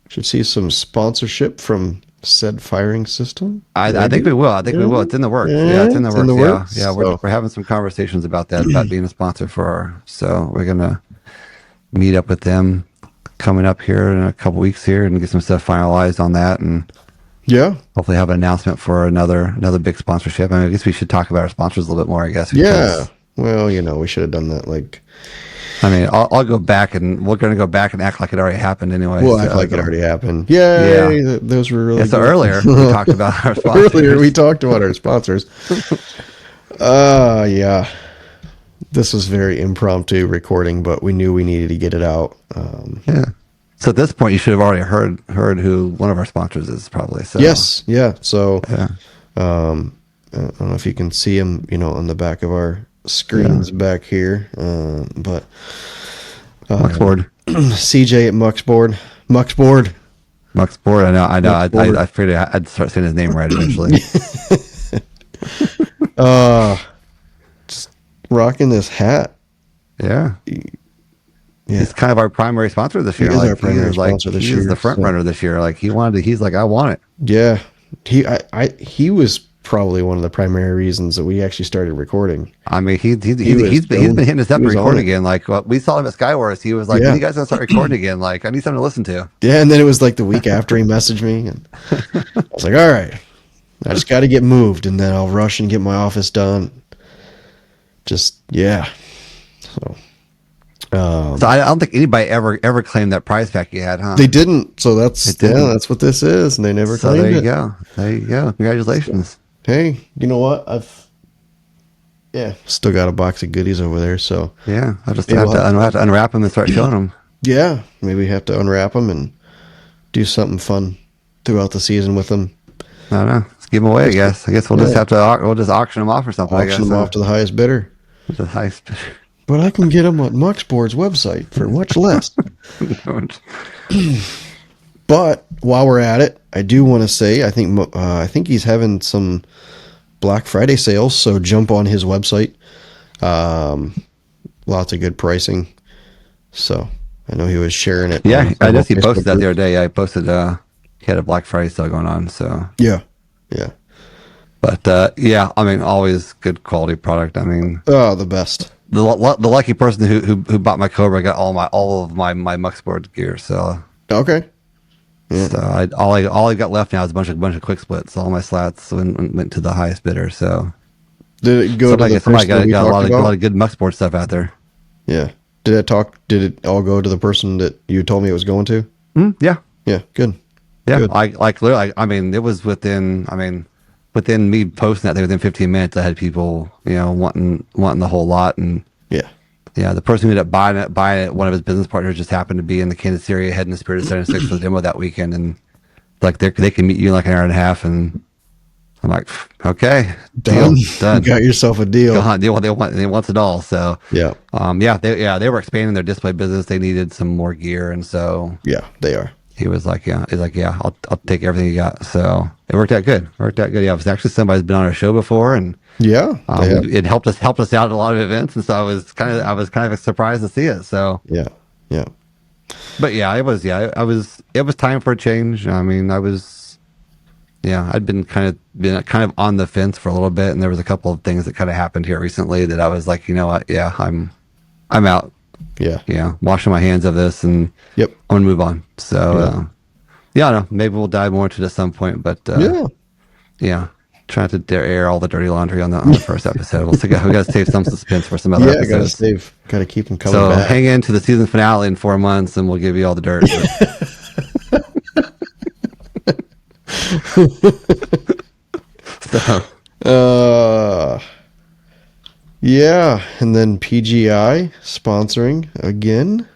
should see some sponsorship from said firing system. I think we will. I think we will. It's in the works. Yeah, it's in the works. Yeah, So- we're having some conversations about that, about being a sponsor for our. So we're gonna meet up with them coming up here in a couple weeks here and get some stuff finalized on that, and Yeah. hopefully have an announcement for another big sponsorship. I mean, I guess we should talk about our sponsors a little bit more. I guess. Yeah. Well, we should have done that. Like, I mean, I'll go back and we're gonna go back and act like it already happened anyway. we'll So, act like it already happened. Yeah. Yeah. Those were really Yeah, so good. earlier we talked about our sponsors. Earlier we talked about our sponsors. Yeah. This was very impromptu recording, but we knew we needed to get it out. Yeah. So at this point, you should have already heard who one of our sponsors is, probably. So Yes. Yeah. So, Yeah. I don't know if you can see them, on the back of our screens back here. But Muxboard. CJ at Muxboard. Muxboard. I know. Muxboard. I figured I'd start saying his name right eventually. Just rocking this hat. Yeah. Yeah. He's kind of our primary sponsor this year. He is our primary sponsor this He's year, the front so- runner this year. Like he's like, I want it. Yeah. He was probably one of the primary reasons that we actually started recording. I mean, he's been going- hitting us up he and was on recording it. again. Like we saw him at Skywars. He was like, Yeah. when you guys gonna start recording again? Like, I need something to listen to. Yeah, and then it was like the week after he messaged me, and I was like, all right, I just got to get moved, and then I'll rush and get my office done. Just, yeah. So, So I don't think anybody ever claimed that prize pack you had, huh? they didn't, so They that's didn't. that's what this is, and they never So claimed there you it. go. There you go. Congratulations. Hey, you know what? I've still got a box of goodies over there, so Yeah, I'll just Yeah, have well- to unwrap them and start showing them. yeah, maybe we have to unwrap them and do something fun throughout the season with them. I don't know. Let's give them away. I guess we'll just Yeah. have to. We'll just auction them off or something. Auction them off to the highest bidder. the highest. But I can get them on Muxboard's website for much less. But while we're at it, I do want to say I think he's having some Black Friday sales, so jump on his website. Lots of good pricing. So I know he was sharing it. Yeah, on I guess he Facebook posted that the group. other day. Yeah, he posted. He had a Black Friday sale going on. So, Yeah. but yeah, I mean, always good quality product. I mean, Oh, the best. the lucky person who bought my Cobra got all of my Muxboard gear. So. Okay. Yeah. So all I got left now is a bunch of quick splits. All my slats went to the highest bidder. So Did it go somebody to the person got we a talked lot about? of good Muxboard stuff out there. Yeah. Did it all go to the person that you told me it was going to? Yeah, Yeah. Good. yeah. Good. Literally. I mean, it was within me posting that thing within 15 minutes. I had people wanting the whole lot, and Yeah. yeah, the person who ended up buying it, one of his business partners just happened to be in the Kansas area heading to Spirit of 76 for the demo that weekend, and like they can meet you in like an hour and a half, and I'm like, okay, Done. deal, done. You got yourself a deal. Go on, they want it all. So Yeah. they were expanding their display business. They needed some more gear, and so Yeah, they are. he was like, yeah, I'll take everything you got. So it worked out good. Yeah, it was actually somebody's been on our show before, and Yeah. they have. it helped us out at a lot of events, and so I was kind of surprised to see it. So, Yeah. Yeah. but yeah, it was time for a change. I mean, I'd been kind of on the fence for a little bit, and there was a couple of things that kind of happened here recently that I was like, you know what, yeah, I'm out. washing my hands of this, and Yep. I'm gonna move on. So I don't know. Maybe we'll dive more into it at some point, but trying to air all the dirty laundry on the first episode. We'll see. We got to save some suspense for some other episodes. Got to keep them coming So back. hang in to the season finale in 4 months, and we'll give you all the dirt. And then PGI sponsoring again.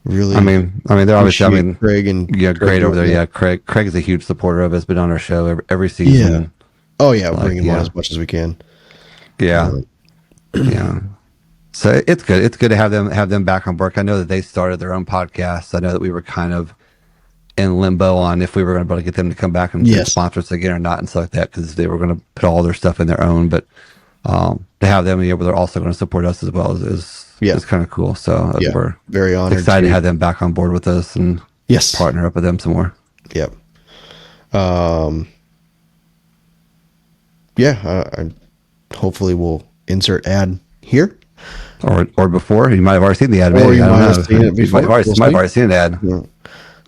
Really. I mean, they're obviously. Craig and Craig over there. Yeah, Craig is a huge supporter of us. Been on our show every season. Yeah. Oh yeah, bring him on as much as we can. Yeah. So it's good. It's good to have them back on board. I know that they started their own podcast. I know that we were kind of in limbo on if we were going to be able to get them to come back and sponsor us again or not and stuff like that, because they were going to put all their stuff in their own. But to have them, they're also going to support us as well is kind of cool. So we're very honored. Excited to have them back on board with us and partner up with them some more. Yep. I hopefully we'll insert ad here. Or before. You might have already seen the ad. Or you might have seen it before. You might have already seen an ad. Yeah.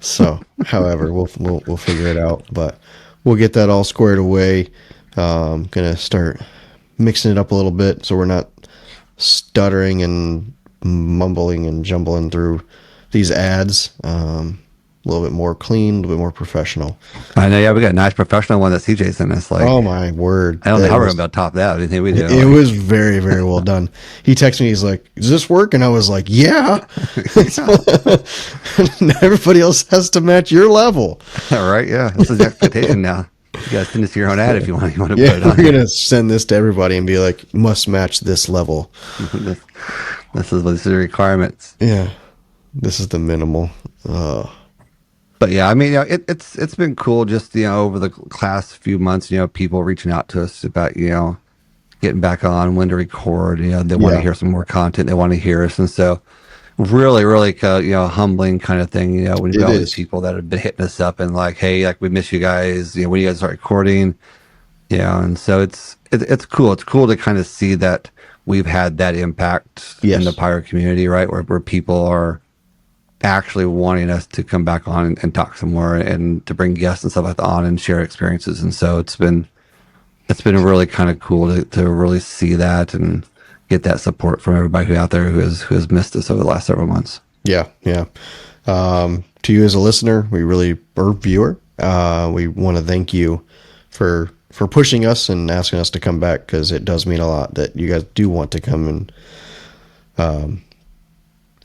So, however, we'll figure it out. But we'll get that all squared away. Gonna start mixing it up a little bit so we're not stuttering and mumbling and jumbling through these ads. A little bit more clean, a little bit more professional. I know, we got a nice professional one that CJ sent us. Like, oh my word! I don't know how we're about to top that. Anything we do. It was very, very well done. He texted me. He's like, "Does this work?" And I was like, "Yeah." Everybody else has to match your level. All right, yeah, this is the expectation now. You guys send us your own ad if you want to put it on. We're gonna send this to everybody and be like, "Must match this level." This is the requirements. Yeah, this is the minimal. But yeah, I mean, it's been cool just, over the last few months, people reaching out to us about, getting back on, when to record, they want to hear some more content. They want to hear us. And so really, really, humbling kind of thing, when you got all these people that have been hitting us up and like, hey, like we miss you guys, when you guys start recording, and so it's cool. It's cool to kind of see that we've had that impact in the Pyro community, right? Where people are actually wanting us to come back on and talk some more and to bring guests and stuff like that on and share experiences. And so it's been really kind of cool to really see that and get that support from everybody out there who has missed us over the last several months. Yeah. To you as a listener, or viewer, we want to thank you for pushing us and asking us to come back, because it does mean a lot that you guys do want to come and,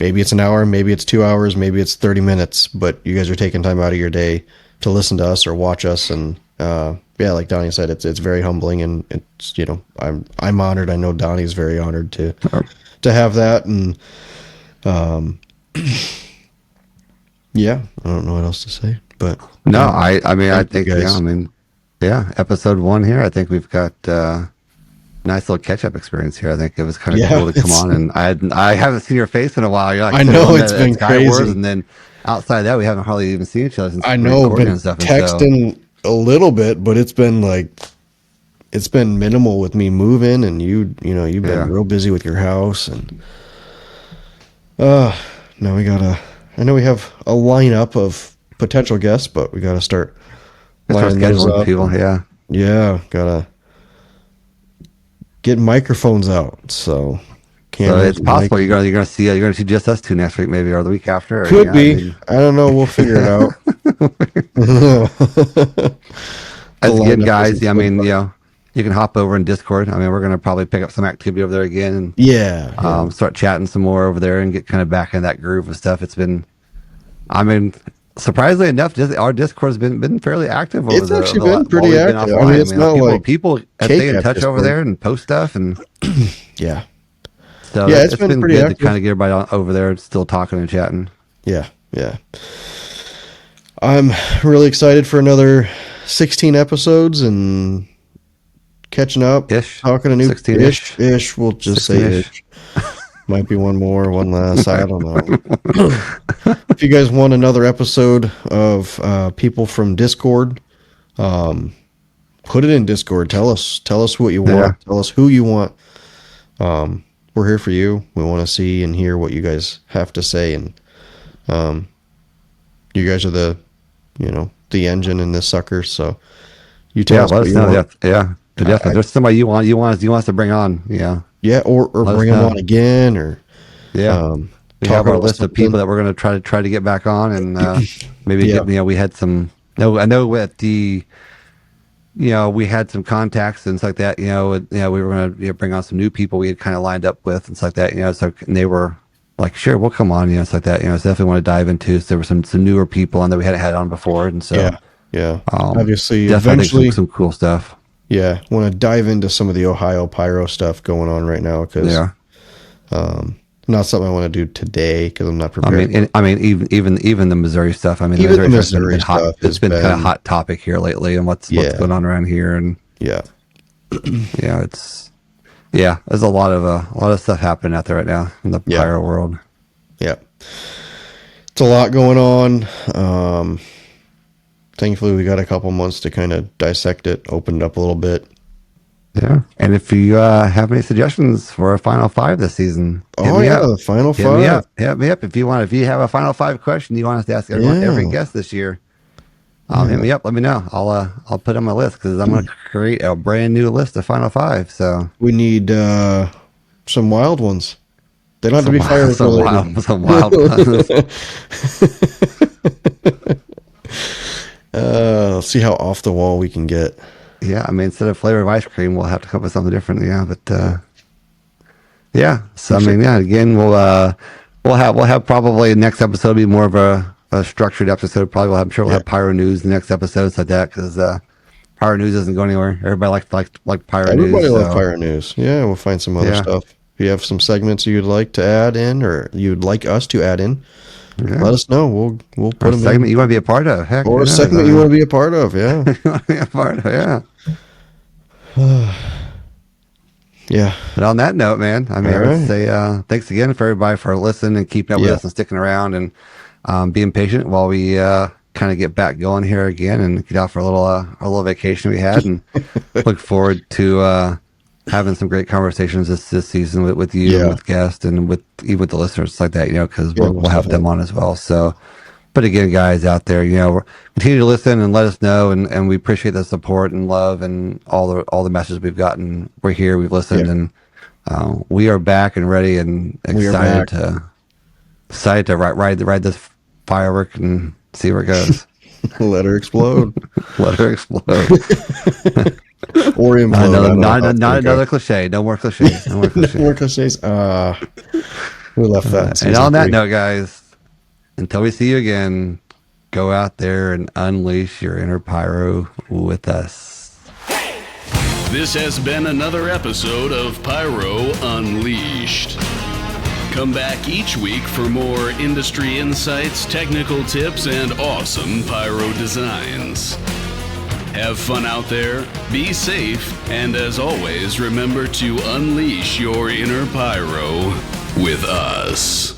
maybe it's an hour, maybe it's 2 hours, maybe it's 30 minutes, but you guys are taking time out of your day to listen to us or watch us. And, like Donnie said, it's very humbling, and it's, I'm honored. I know Donnie's very honored to have that. And, I don't know what else to say, but no, I mean, I think, episode 1 here, I think we've got, nice little catch-up experience here. I think it was kind of cool to come on, and I haven't seen your face in a while. You're like, I know, it's been crazy. And then outside of that, we haven't hardly even seen each other since been and stuff. Texting a little bit, but it's been minimal with me moving, and you've been real busy with your house, and now I know we have a lineup of potential guests, but we got to start lining those up. People. Gotta get microphones out. So it's possible you're gonna see just us two next week, maybe, or the week after. Could be. I don't know. We'll figure it out. That's good, guys. I mean, you can hop over in Discord. I mean, we're gonna probably pick up some activity over there again, and start chatting some more over there and get kind of back in that groove of stuff. It's been, I mean, surprisingly enough, our Discord has been fairly active. It's actually been pretty active. I mean, it's not like people stay in touch over there and post stuff, and so it's been pretty good active to kind of get everybody over there still talking and chatting. Yeah. I'm really excited for another 16 episodes and catching up, talking to new 16-ish. We'll just say ish. Might be one more, one less. I don't know. If you guys want another episode of people from Discord, put it in Discord. Tell us what you want. Tell us who you want. we're here for you. We want to see and hear what you guys have to say, and you guys are the engine in this sucker. So you tell us let what us you know. want. Yeah. Definitely. There's somebody you want us to bring on. Yeah. Yeah, or bring them on again, or we have our list of people that we're going to try to get back on, and maybe get, we had some. No, I know with the, we had some contacts and stuff like that. We were going to bring on some new people we had kind of lined up with and stuff like that. So and they were like, sure, we'll come on. Stuff like that. So definitely want to dive into. So there were some newer people on that we hadn't had on before, and so obviously, definitely eventually some cool stuff. Yeah, want to dive into some of the Ohio pyro stuff going on right now, because not something I want to do today because I'm not prepared. Even the Missouri stuff. Even the Missouri stuff it's been kind of hot topic here lately, and what's going on around here, and there's a lot of stuff happening out there right now in the pyro world. Yeah, it's a lot going on. Thankfully, we got a couple months to kind of dissect it, open it up a little bit. Yeah, and if you have any suggestions for a Final Five this season, the Final Five. Hit me up if you have a Final Five question you want us to ask every guest this year. Hit me up. Let me know. I'll put it on my list because I'm going to create a brand new list of Final Five. So we need some wild ones. They don't have to be fire related. Some wild ones. Let's see how off the wall we can get. Yeah, instead of flavor of ice cream, we'll have to come up with something different. Yeah, but So again, we'll have probably the next episode be more of a structured episode. Probably we'll have Pyro News the next episode like that, because Pyro News doesn't go anywhere. Everybody likes Pyro News. Everybody loves Pyro News. Yeah, we'll find some other stuff. If you have some segments you'd like to add in, or you'd like us to add in, let us know. We'll put them in. Segment you want to be a part of. Heck, or a segment you want to be a part of. Yeah. You want to be a part of. Yeah. Yeah. But on that note, man, I would say thanks again for everybody for listening and keeping up with us and sticking around and being patient while we kind of get back going here again and get out for a little vacation we had, and look forward to having some great conversations this season with you and with guests and even with the listeners like that, because we'll have them on as well. So, but again, guys out there, continue to listen and let us know, and we appreciate the support and love and all the messages we've gotten. We're here, we've listened, and we are back and ready and excited to ride this firework and see where it goes. Let her explode. Let her explode. Or implode. Not another cliche. No more cliches. No more cliches. No more cliches. We left that. And on that note, guys, until we see you again, go out there and unleash your inner pyro with us. This has been another episode of Pyro Unleashed. Come back each week for more industry insights, technical tips, and awesome pyro designs. Have fun out there, be safe, and as always, remember to unleash your inner pyro with us.